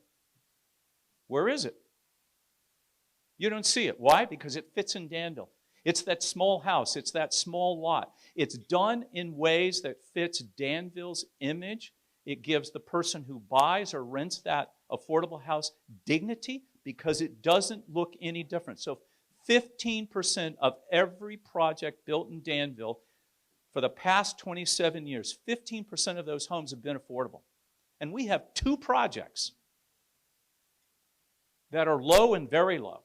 S11: Where is it? You don't see it. Why? Because it fits in Danville. It's that small house. It's that small lot. It's done in ways that fits Danville's image. It gives the person who buys or rents that affordable house dignity because it doesn't look any different. So 15% of every project built in Danville for the past 27 years, 15% of those homes have been affordable. And we have 2 projects that are low and very low.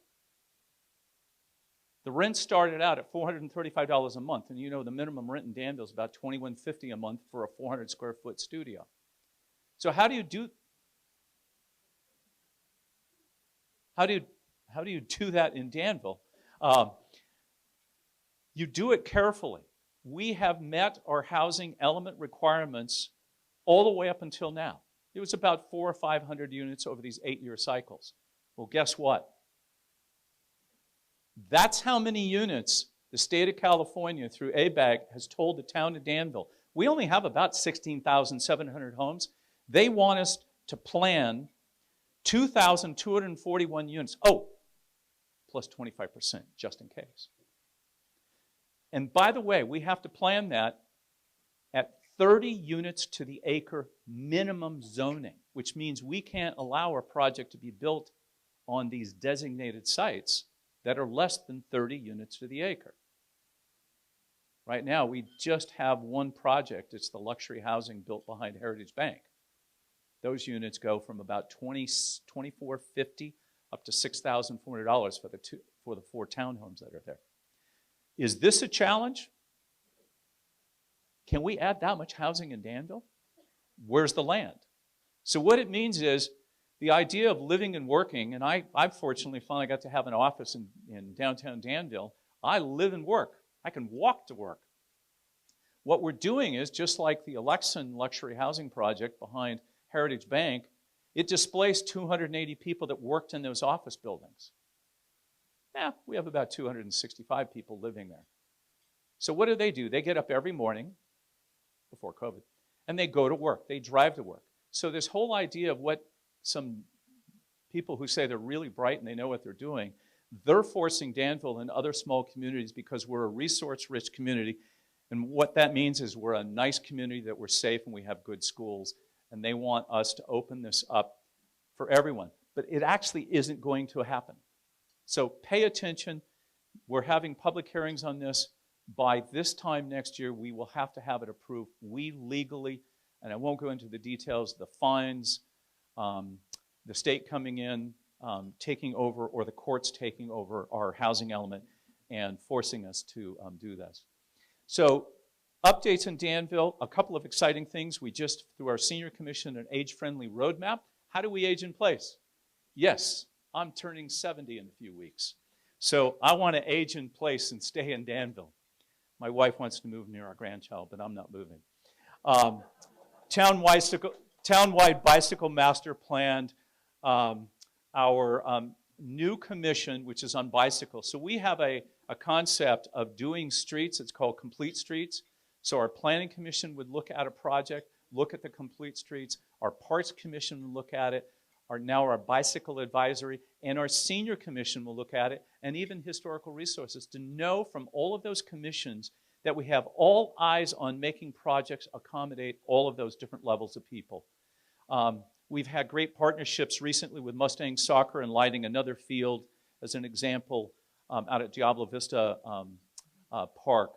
S11: The rent started out at $435 a month, and you know the minimum rent in Danville is about $21.50 a month for a 400 square foot studio. So how do you do that in Danville? You do it carefully. We have met our housing element requirements all the way up until now. It was about 400 or 500 units over these 8-year cycles. Well, guess what? That's how many units the state of California through ABAG has told the town of Danville. We only have about 16,700 homes. They want us to plan 2,241 units. Oh, plus 25% just in case. And by the way, we have to plan that at 30 units to the acre minimum zoning, which means we can't allow our project to be built on these designated sites that are less than 30 units to the acre. Right now, we just have one project. It's the luxury housing built behind Heritage Bank. Those units go from about $24.50 up to $6,400 for the 4 townhomes that are there. Is this a challenge? Can we add that much housing in Danville? Where's the land? So what it means is the idea of living and working, and I fortunately finally got to have an office in downtown Danville. I live and work. I can walk to work. What we're doing is, just like the Alexan luxury housing project behind Heritage Bank, it displaced 280 people that worked in those office buildings. Now, we have about 265 people living there. So what do? They get up every morning, before COVID, and they go to work. They drive to work. So this whole idea of what some people who say they're really bright and they know what they're doing, they're forcing Danville and other small communities because we're a resource-rich community. And what that means is we're a nice community, that we're safe and we have good schools. And they want us to open this up for everyone. But it actually isn't going to happen. So pay attention. We're having public hearings on this. By this time next year, we will have to have it approved. We legally, and I won't go into the details, the fines, the state coming in, taking over, or the courts taking over our housing element and forcing us to do this. So updates in Danville, a couple of exciting things. We just, through our senior commission, an age-friendly roadmap. How do we age in place? Yes, I'm turning 70 in a few weeks. So I want to age in place and stay in Danville. My wife wants to move near our grandchild, but I'm not moving. Townwide bicycle master plan, our new commission, which is on bicycles. So we have a concept of doing streets. It's called Complete Streets. So our planning commission would look at a project, look at the complete streets. Our parks commission would look at it. Now our bicycle advisory, and our senior commission will look at it, and even historical resources, to know from all of those commissions that we have all eyes on making projects accommodate all of those different levels of people. We've had great partnerships recently with Mustang Soccer and lighting another field, as an example, out at Diablo Vista Park.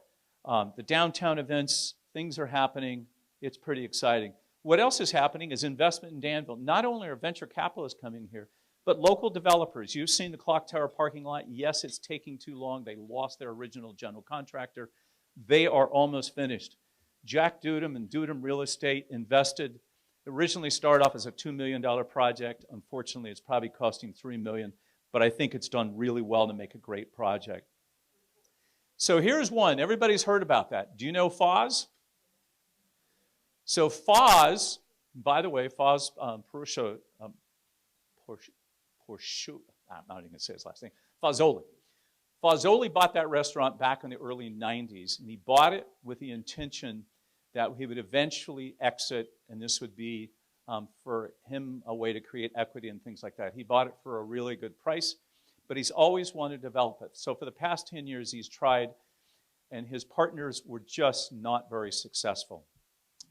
S11: The downtown events, things are happening. It's pretty exciting. What else is happening is investment in Danville. Not only are venture capitalists coming here, but local developers. You've seen the Clock Tower parking lot. Yes, it's taking too long. They lost their original general contractor. They are almost finished. Jack Dudum and Dudum Real Estate invested, originally started off as a $2 million project. Unfortunately, it's probably costing $3 million, but I think it's done really well to make a great project. So here's one. Everybody's heard about that. Do you know FOZ? So FOZ, by the way, FOZ Porsche, I'm not even going to say his last name, Fazzoli. Fazzoli bought that restaurant back in the early 90s, and he bought it with the intention that he would eventually exit, and this would be for him a way to create equity and things like that. He bought it for a really good price, but he's always wanted to develop it. So for the past 10 years, he's tried, and his partners were just not very successful.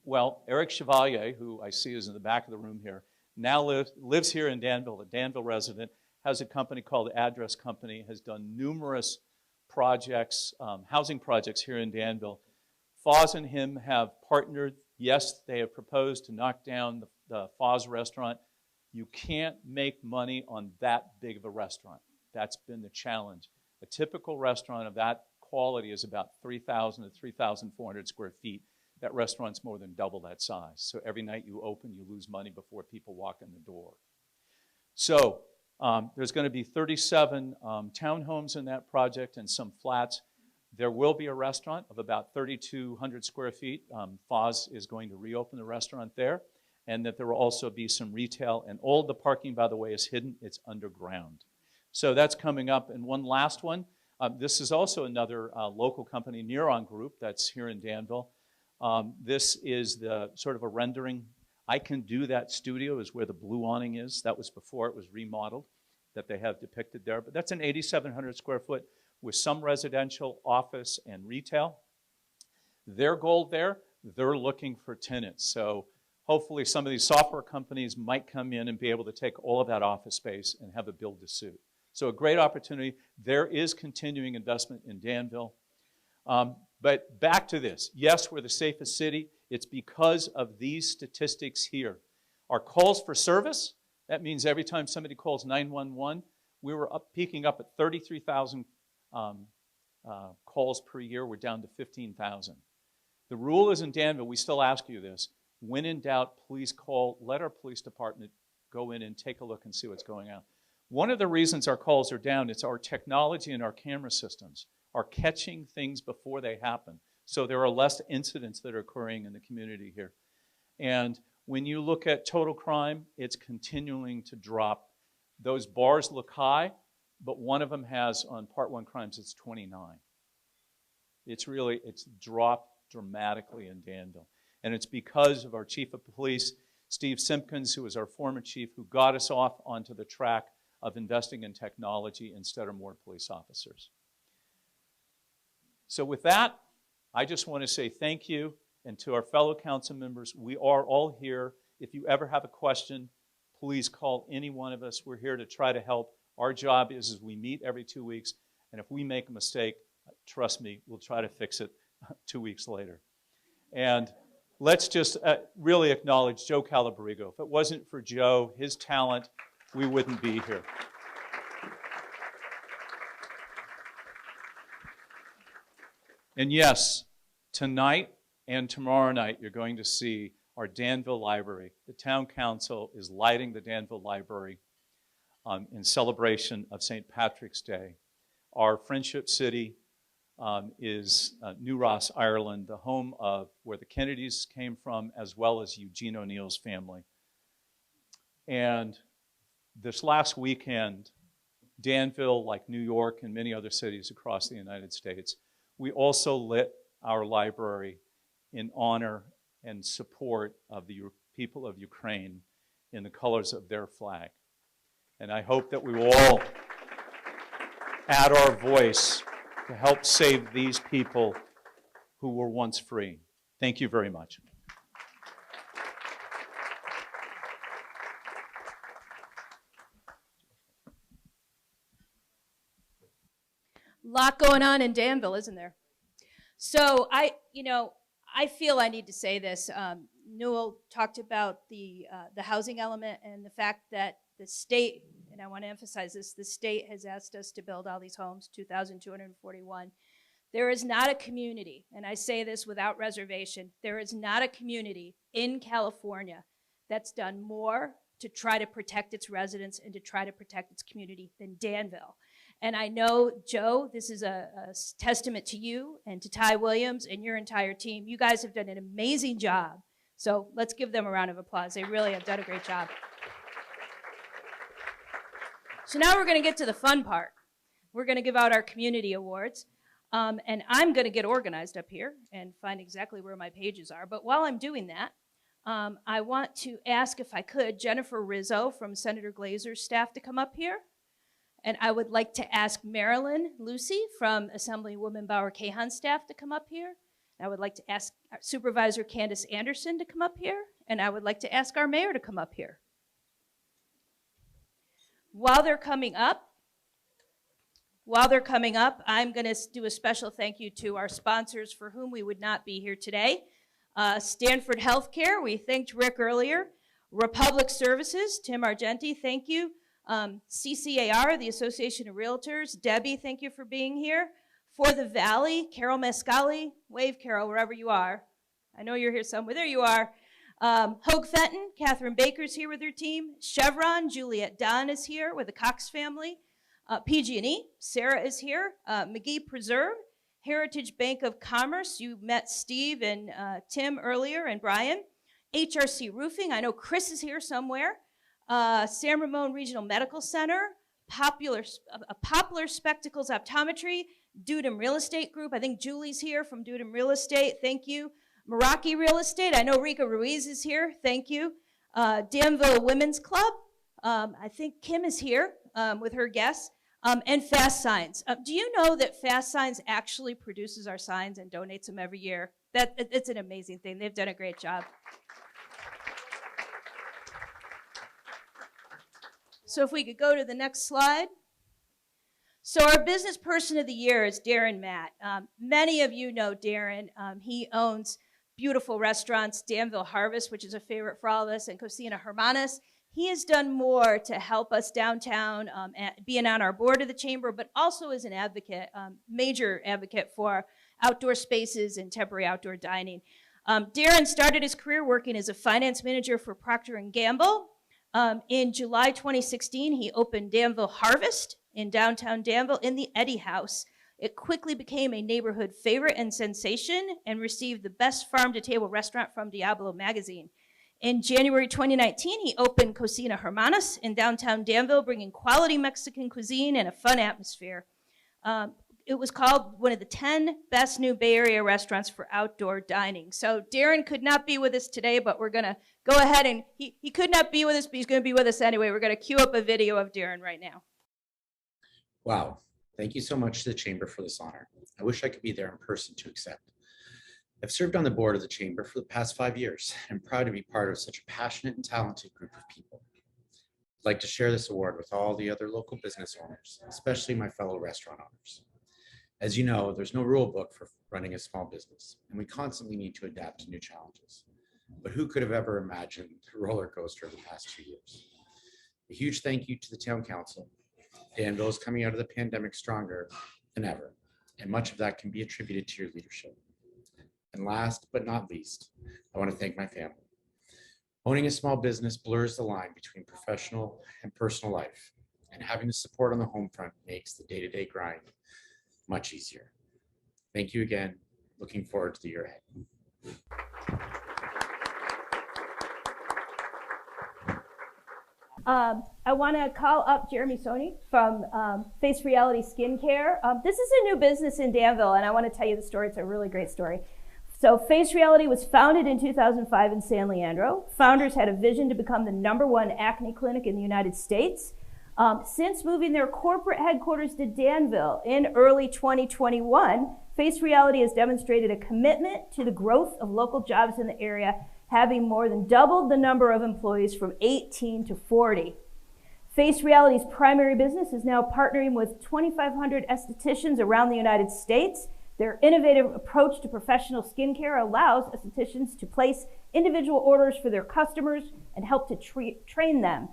S11: Well, Eric Chevalier, who I see is in the back of the room here, now lives here in Danville, a Danville resident, has a company called the Address Company, has done numerous projects, housing projects here in Danville. Foz and him have partnered. Yes, they have proposed to knock down the Foz restaurant. You can't make money on that big of a restaurant. That's been the challenge. A typical restaurant of that quality is about 3,000 to 3,400 square feet. That restaurant's more than double that size. So every night you open, you lose money before people walk in the door. So there's going to be 37 townhomes in that project and some flats. There will be a restaurant of about 3,200 square feet. Foz is going to reopen the restaurant there, and that there will also be some retail. And all the parking, by the way, is hidden. It's underground. So that's coming up. And one last one. This is also another local company, Neuron Group, that's here in Danville. This is the sort of a rendering. I Can Do That studio is where the blue awning is. That was before it was remodeled that they have depicted there. But that's an 8,700 square foot with some residential, office, and retail. Their goal there, they're looking for tenants. So hopefully some of these software companies might come in and be able to take all of that office space and have a build to suit. So a great opportunity. There is continuing investment in Danville. But back to this. Yes, we're the safest city. It's because of these statistics here. Our calls for service, that means every time somebody calls 911, we were peaking up at 33,000 calls per year. We're down to 15,000. The rule is in Danville, we still ask you this. When in doubt, please call. Let our police department go in and take a look and see what's going on. One of the reasons our calls are down is our technology and our camera systems are catching things before they happen. So there are less incidents that are occurring in the community here. And when you look at total crime, it's continuing to drop. Those bars look high, but one of them has, on Part 1 crimes, it's 29. It's dropped dramatically in Danville. And it's because of our chief of police, Steve Simpkins, who was our former chief, who got us off onto the track of investing in technology instead of more police officers. So with that, I just want to say thank you, and to our fellow council members, we are all here. If you ever have a question, please call any one of us. We're here to try to help. Our job is we meet every 2 weeks, and if we make a mistake, trust me, we'll try to fix it 2 weeks later. And let's just really acknowledge Joe Calabrigo. If it wasn't for Joe, his talent, we wouldn't be here. And yes, tonight and tomorrow night, you're going to see our Danville Library. The town council is lighting the Danville Library in celebration of St. Patrick's Day. Our Friendship City is New Ross, Ireland, the home of where the Kennedys came from, as well as Eugene O'Neill's family. And this last weekend, Danville, like New York and many other cities across the United States, we also lit our library in honor and support of the people of Ukraine in the colors of their flag. And I hope that we will all add our voice to help save these people who were once free. Thank you very much.
S4: Lot going on in Danville, isn't there? So I feel I need to say this. Newell talked about the housing element and the fact that the state, and I want to emphasize this, the state has asked us to build all these homes, 2,241. There is not a community, and I say this without reservation, there is not a community in California that's done more to try to protect its residents and to try to protect its community than Danville. And I know, Joe, this is a testament to you and to Ty Williams and your entire team. You guys have done an amazing job. So let's give them a round of applause. They really have done a great job. So now we're going to get to the fun part. We're going to give out our community awards. And I'm going to get organized up here and find exactly where my pages are. But while I'm doing that, I want to ask, if I could, Jennifer Rizzo from Senator Glazer's staff to come up here. And I would like to ask Marilyn Lucy from Assemblywoman Bauer-Cahan's staff to come up here. And I would like to ask Supervisor Candace Anderson to come up here. And I would like to ask our mayor to come up here. While they're coming up, I'm going to do a special thank you to our sponsors for whom we would not be here today. Stanford Healthcare, we thanked Rick earlier. Republic Services, Tim Argenti, thank you. CCAR, the Association of Realtors, Debbie, thank you for being here. For the Valley, Carol Mascali, wave Carol wherever you are. I know you're here somewhere, there you are. Hoag Fenton, Catherine Baker's here with her team. Chevron, Juliet Dunn is here with the Cox family. PG&E, Sarah is here. McGee Preserve, Heritage Bank of Commerce, you met Steve and Tim earlier, and Brian. HRC Roofing, I know Chris is here somewhere. San Ramon Regional Medical Center, Popular Spectacles Optometry, Dudum Real Estate Group, I think Julie's here from Dudum Real Estate, thank you. Meraki Real Estate, I know Rika Ruiz is here, thank you. Danville Women's Club, I think Kim is here with her guests. And Fast Signs. Do you know that Fast Signs actually produces our signs and donates them every year? It's an amazing thing. They've done a great job. So if we could go to the next slide. So our business person of the year is Darren Matt. Many of you know Darren. He owns beautiful restaurants, Danville Harvest, which is a favorite for all of us, and Cocina Hermanas. He has done more to help us downtown, being on our board of the chamber, but also as an advocate, major advocate for outdoor spaces and temporary outdoor dining. Darren started his career working as a finance manager for Procter & Gamble. In July 2016, he opened Danville Harvest in downtown Danville in the Eddy House. It quickly became a neighborhood favorite and sensation and received the Best Farm-to-Table Restaurant from Diablo magazine. In January 2019, he opened Cocina Hermanas in downtown Danville, bringing quality Mexican cuisine and a fun atmosphere. It was called one of the 10 best new Bay Area restaurants for outdoor dining. So Darren could not be with us today, but we're going to go ahead and, he could not be with us, but he's going to be with us anyway. We're going to cue up a video of Darren right now.
S12: Wow. Thank you so much to the Chamber for this honor. I wish I could be there in person to accept. I've served on the board of the Chamber for the past 5 years. I'm proud to be part of such a passionate and talented group of people. I'd like to share this award with all the other local business owners, especially my fellow restaurant owners. As you know, there's no rule book for running a small business, and we constantly need to adapt to new challenges. But who could have ever imagined the roller coaster of the past 2 years? A huge thank you to the Town Council. Danville is coming out of the pandemic stronger than ever, and much of that can be attributed to your leadership. And last but not least, I want to thank my family. Owning a small business blurs the line between professional and personal life, and having the support on the home front makes the day-to-day grind much easier. Thank you again. Looking forward to the year ahead.
S4: I want to call up Jeremy Soni from Face Reality Skincare. This is a new business in Danville, and I want to tell you the story. It's a really great story. So Face Reality was founded in 2005 in San Leandro. Founders had a vision to become the #1 acne clinic in the United States. Since moving their corporate headquarters to Danville in early 2021, Face Reality has demonstrated a commitment to the growth of local jobs in the area, having more than doubled the number of employees from 18 to 40. Face Reality's primary business is now partnering with 2,500 estheticians around the United States. Their innovative approach to professional skincare allows estheticians to place individual orders for their customers and help to train them.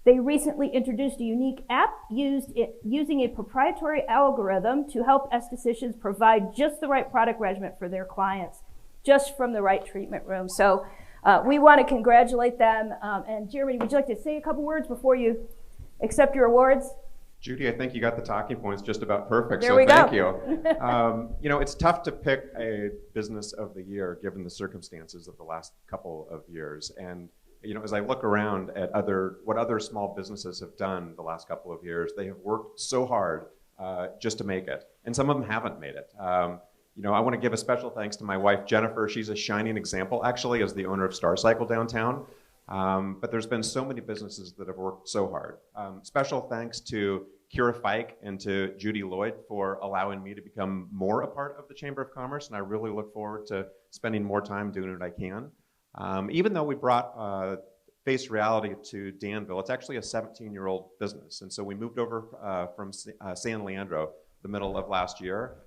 S4: They recently introduced a unique app using a proprietary algorithm to help estheticians provide just the right product regimen for their clients, just from the right treatment room. So we want to congratulate them. And Jeremy, would you like to say a couple words before you accept your awards?
S13: Judy, I think you got the talking points just about perfect,
S4: There
S13: so
S4: we
S13: thank
S4: go.
S13: you. You know, it's tough to pick a business of the year given the circumstances of the last couple of years. And you know, as I look around at what other small businesses have done the last couple of years, they have worked so hard just to make it. And some of them haven't made it. You know, I want to give a special thanks to my wife, Jennifer. She's a shining example, actually, as the owner of Star Cycle downtown. But there's been so many businesses that have worked so hard. Special thanks to Kira Fike and to Judy Lloyd for allowing me to become more a part of the Chamber of Commerce, and I really look forward to spending more time doing what I can. Even though we brought Face Reality to Danville, it's actually a 17-year-old business, and so we moved over from San Leandro the middle of last year.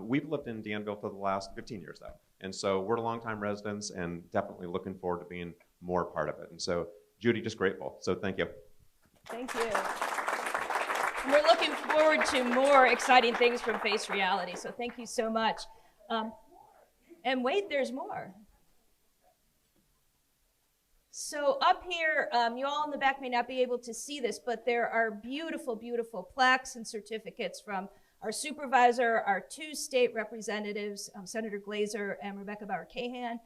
S13: We've lived in Danville for the last 15 years, though, and so we're longtime residents and definitely looking forward to being more part of it. And so, Judy, just grateful. So thank you.
S4: Thank you.
S14: And we're looking forward to more exciting things from Face Reality. So thank you so much. And wait, there's more. So up here, you all in the back may not be able to see this, but there are beautiful, beautiful plaques and certificates from our supervisor, our two state representatives, Senator Glazer and Rebecca Bauer-Cahan,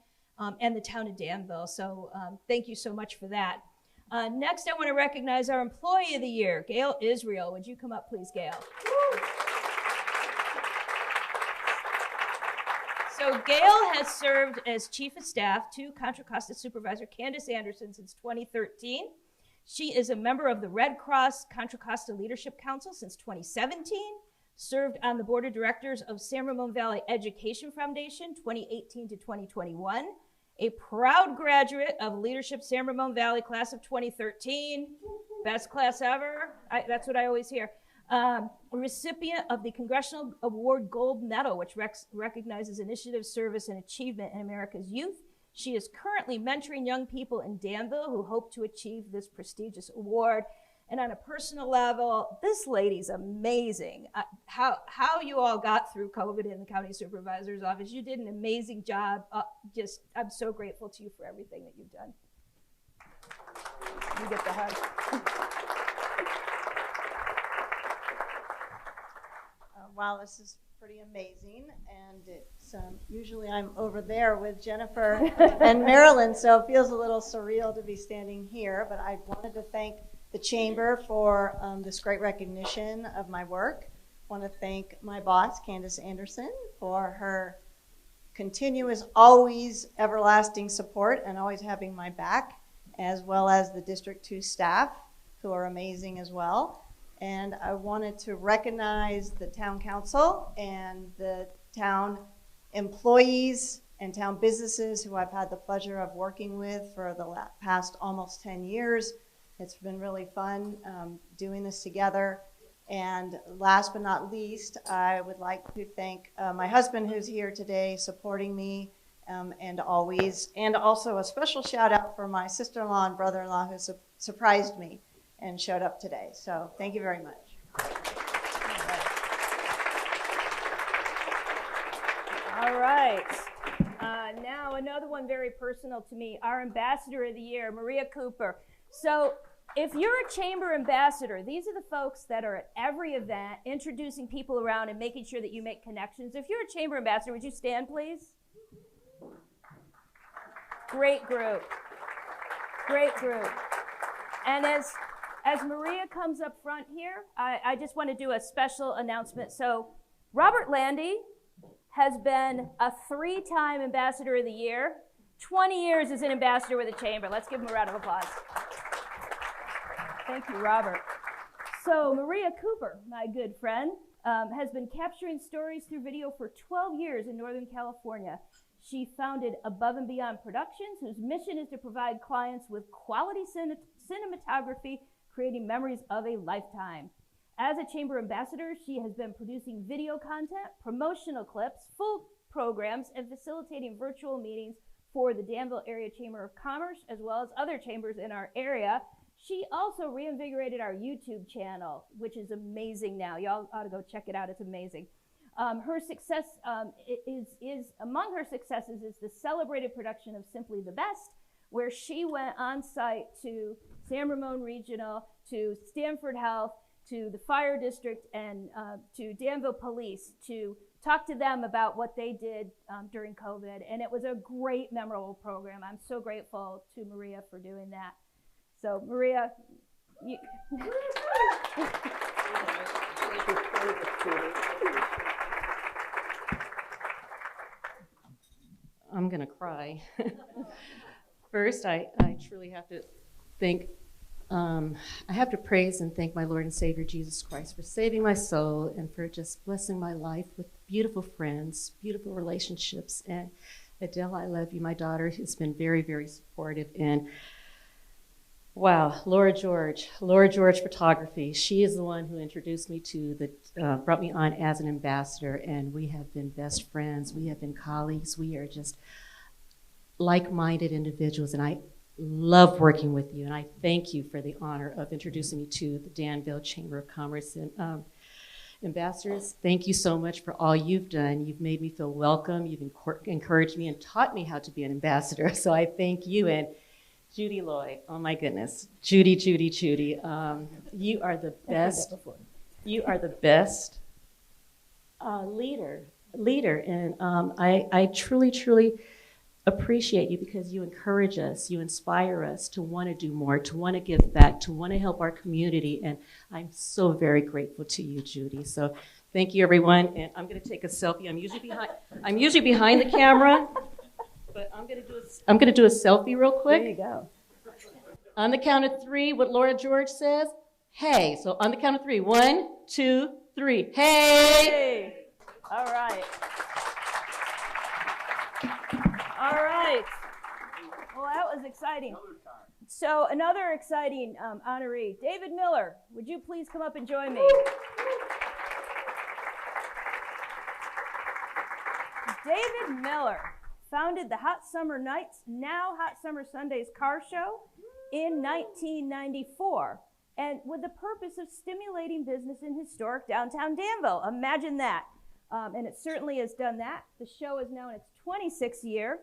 S14: and the town of Danville. So thank you so much for that. Next, I want to recognize our Employee of the Year, Gail Israel. Would you come up, please, Gail? So Gail has served as Chief of Staff to Contra Costa Supervisor Candace Anderson since 2013. She is a member of the Red Cross Contra Costa Leadership Council since 2017, served on the Board of Directors of San Ramon Valley Education Foundation 2018 to 2021, a proud graduate of Leadership San Ramon Valley class of 2013, best class ever, that's what I always hear. A recipient of the Congressional Award Gold Medal, which recognizes initiative, service, and achievement in America's youth. She is currently mentoring young people in Danville who hope to achieve this prestigious award. And on a personal level, this lady's amazing. How you all got through COVID in the county supervisor's office, you did an amazing job. I'm so grateful to you for everything that you've done. You get the hug.
S15: Wow, this is pretty amazing, and it's usually I'm over there with Jennifer and Marilyn, so it feels a little surreal to be standing here, but I wanted to thank the Chamber for this great recognition of my work. I want to thank my boss, Candace Anderson, for her continuous, always everlasting support and always having my back, as well as the District 2 staff, who are amazing as well. And I wanted to recognize the town council and the town employees and town businesses who I've had the pleasure of working with for the past almost 10 years. It's been really fun doing this together. And last but not least, I would like to thank my husband who's here today supporting me and always, and also a special shout out for my sister-in-law and brother-in-law who surprised me and showed up today. So thank you very much.
S4: All right. Now another one very personal to me, our Ambassador of the Year, Maria Cooper. So if you're a Chamber Ambassador, these are the folks that are at every event, introducing people around and making sure that you make connections. If you're a Chamber Ambassador, would you stand, please? Great group. Great group. And as Maria comes up front here, I just want to do a special announcement. So Robert Landy has been a 3-time Ambassador of the Year, 20 years as an ambassador with the Chamber. Let's give him a round of applause. Thank you, Robert. So Maria Cooper, my good friend, has been capturing stories through video for 12 years in Northern California. She founded Above and Beyond Productions, whose mission is to provide clients with quality cinematography, creating memories of a lifetime. As a Chamber Ambassador, she has been producing video content, promotional clips, full programs, and facilitating virtual meetings for the Danville Area Chamber of Commerce, as well as other chambers in our area.
S14: She also reinvigorated our YouTube channel, which is amazing now. Y'all ought to go check it out. It's amazing. Her success is among her successes is the celebrated production of Simply the Best, where she went on site to San Ramon Regional, to Stanford Health, to the fire district, and to Danville Police to talk to them about what they did during COVID. And it was a great, memorable program. I'm so grateful to Maria for doing that. So Maria, you
S16: I'm gonna cry. First, I truly have to thank, I have to praise and thank my Lord and Savior Jesus Christ for saving my soul and for just blessing my life with beautiful friends, beautiful relationships. And Adele, I love you, my daughter, who's been very, very supportive. And wow, Laura George Photography. She is the one who introduced me to brought me on as an ambassador, and we have been best friends. We have been colleagues. We are just like-minded individuals, and I love working with you, and I thank you for the honor of introducing me to the Danville Chamber of Commerce and ambassadors. Thank you so much for all you've done. You've made me feel welcome. You've encouraged me and taught me how to be an ambassador, so I thank you. And Judy Lloyd, oh my goodness, Judy, you are the best. You are the best leader, and I truly appreciate you because you encourage us, you inspire us to want to do more, to want to give back, to want to help our community, and I'm so very grateful to you, Judy. So thank you, everyone, and I'm going to take a selfie. I'm usually behind the camera. But I'm gonna do a selfie real quick.
S14: There you go.
S16: On the count of three, what Laura George says, hey. So on the count of three, 1, 2, 3, hey.
S14: Hey. All right. All right. Well, that was exciting. So another exciting honoree, David Miller. Would you please come up and join me? David Miller founded the Hot Summer Nights, now Hot Summer Sundays car show in 1994, and with the purpose of stimulating business in historic downtown Danville. Imagine that. And it certainly has done that. The show is now in its 26th year.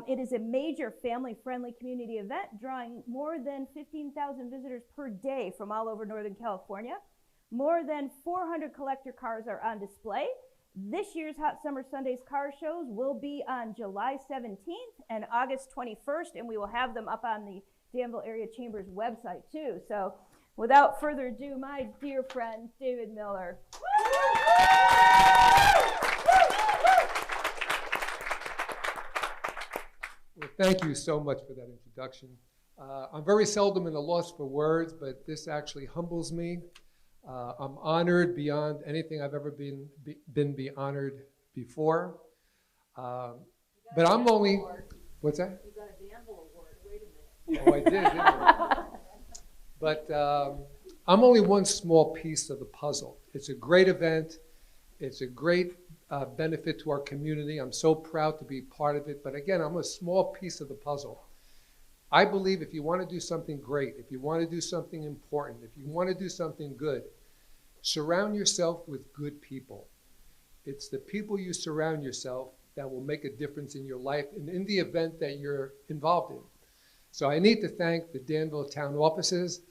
S14: It is a major family-friendly community event, drawing more than 15,000 visitors per day from all over Northern California. More than 400 collector cars are on display. This year's Hot Summer Sundays car shows will be on July 17th and August 21st, and we will have them up on the Danville Area Chamber's website too. So without further ado, my dear friend, David Miller.
S17: Well, thank you so much for that introduction. I'm very seldom in a loss for words, but this actually humbles me. I'm honored beyond anything I've ever been honored before. But I'm only, what's that?
S16: You got a Danville Award, wait a minute.
S17: Oh, I did, didn't I? But I'm only one small piece of the puzzle. It's a great event. It's a great benefit to our community. I'm so proud to be part of it. But again, I'm a small piece of the puzzle. I believe if you want to do something great, if you want to do something important, if you want to do something good, surround yourself with good people. It's the people you surround yourself that will make a difference in your life and in the event that you're involved in. So I need to thank the Danville town offices,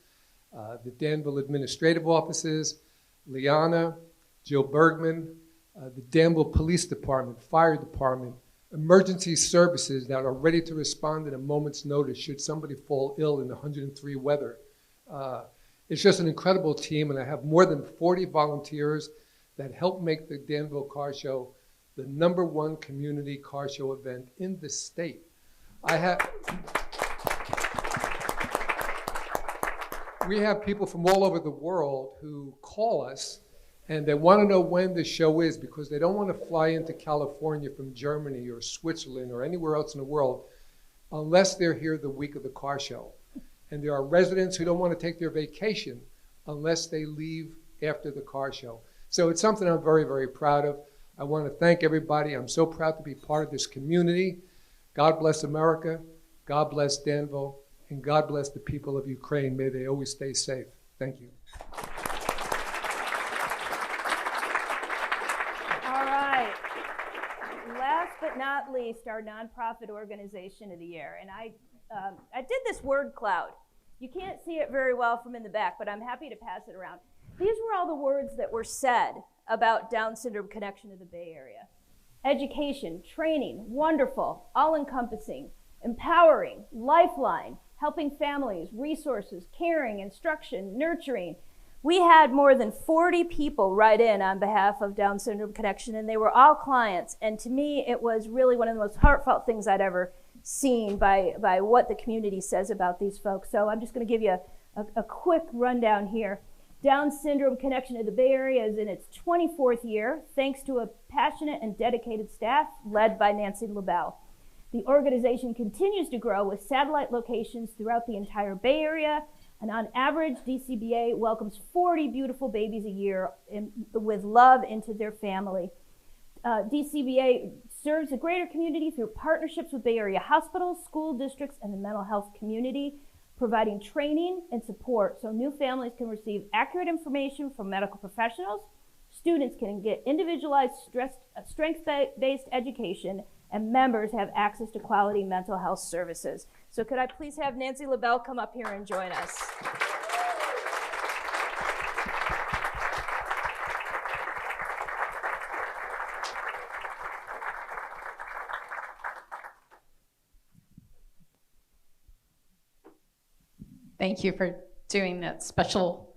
S17: the Danville administrative offices, Liana, Jill Bergman, the Danville Police Department, Fire Department, emergency services that are ready to respond at a moment's notice should somebody fall ill in 103 weather. It's just an incredible team, and I have more than 40 volunteers that help make the Danville Car Show the #1 community car show event in the state. We have people from all over the world who call us and they want to know when the show is because they don't want to fly into California from Germany or Switzerland or anywhere else in the world unless they're here the week of the car show. And there are residents who don't want to take their vacation unless they leave after the car show. So it's something I'm very, very proud of. I want to thank everybody. I'm so proud to be part of this community. God bless America. God bless Danville. And and God bless the people of Ukraine. May they always stay safe. Thank you.
S14: All right. Last but not least, our nonprofit organization of the year. And I did this word cloud. You can't see it very well from in the back, but I'm happy to pass it around. These were all the words that were said about Down Syndrome Connection of the Bay Area. Education, training, wonderful, all-encompassing, empowering, lifeline, helping families, resources, caring, instruction, nurturing. We had more than 40 people write in on behalf of Down Syndrome Connection, and they were all clients. And to me, it was really one of the most heartfelt things I'd ever seen by what the community says about these folks. So I'm just going to give you a quick rundown here. Down Syndrome Connection of the Bay Area is in its 24th year, thanks to a passionate and dedicated staff led by Nancy LaBelle. The organization continues to grow with satellite locations throughout the entire Bay Area, and on average, DCBA welcomes 40 beautiful babies a year with love into their family. DCBA serves the greater community through partnerships with Bay Area hospitals, school districts, and the mental health community, providing training and support so new families can receive accurate information from medical professionals, students can get individualized strength-based education, and members have access to quality mental health services. So could I please have Nancy LaBelle come up here and join us?
S18: Thank you for doing that special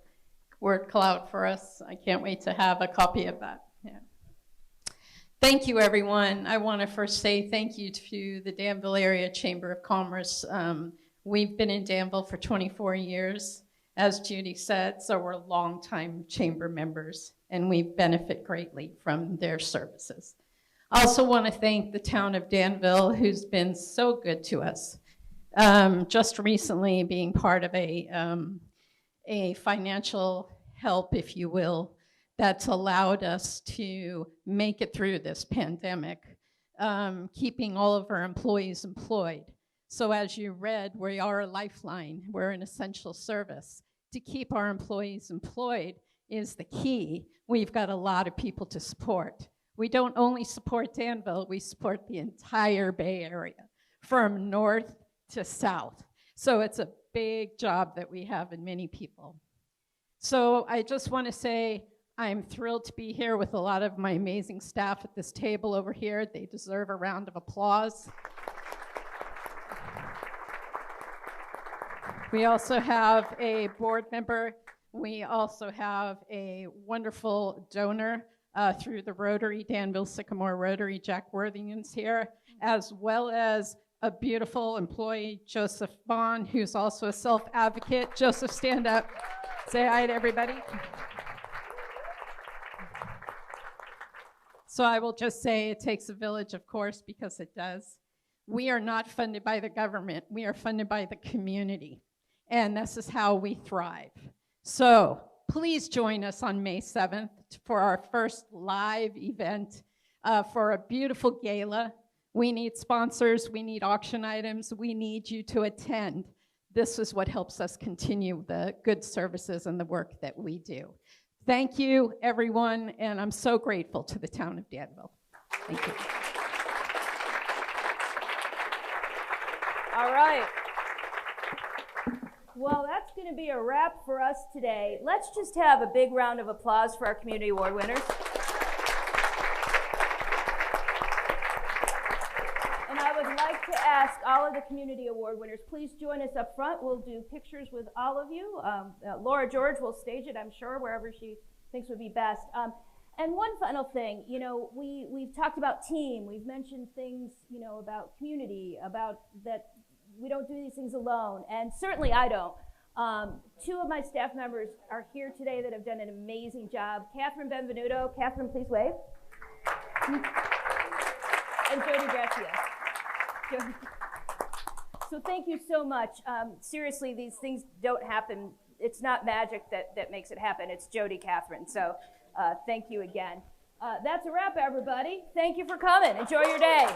S18: word cloud for us. I can't wait to have a copy of that. Yeah. Thank you, everyone. I want to first say thank you to the Danville Area Chamber of Commerce. We've been in Danville for 24 years, as Judy said, so we're longtime chamber members, and we benefit greatly from their services. I also want to thank the town of Danville, who's been so good to us. Just recently being part of a financial help, if you will, that's allowed us to make it through this pandemic, keeping all of our employees employed. So as you read, we are a lifeline. We're an essential service. To keep our employees employed is the key. We've got a lot of people to support. We don't only support Danville, we support the entire Bay Area, from north to south. So it's a big job that we have in many people. So I just want to say I'm thrilled to be here with a lot of my amazing staff at this table over here. They deserve a round of applause. We also have a board member. We also have a wonderful donor through the Rotary, Danville Sycamore Rotary, Jack Worthington's here, as well as a beautiful employee, Joseph Bond, who's also a self-advocate. Joseph, stand up. Say hi to everybody. So I will just say it takes a village, of course, because it does. We are not funded by the government. We are funded by the community. And this is how we thrive. So please join us on May 7th for our first live event for a beautiful gala. We need sponsors, we need auction items, we need you to attend. This is what helps us continue the good services and the work that we do. Thank you, everyone, and I'm so grateful to the town of Danville. Thank you.
S14: All right. Well, that's going to be a wrap for us today. Let's just have a big round of applause for our Community Award winners. And I would like to ask all of the Community Award winners, please join us up front. We'll do pictures with all of you. Laura George will stage it, I'm sure, wherever she thinks would be best. And one final thing, you know, we've talked about team. We've mentioned things, you know, about community, about that we don't do these things alone, and certainly I don't. Two of my staff members are here today that have done an amazing job. Catherine Benvenuto. Catherine, please wave. And Jody Gracia. So thank you so much. Seriously, these things don't happen. It's not magic that makes it happen. It's Jody, Catherine. So thank you again. That's a wrap, everybody. Thank you for coming. Enjoy your day.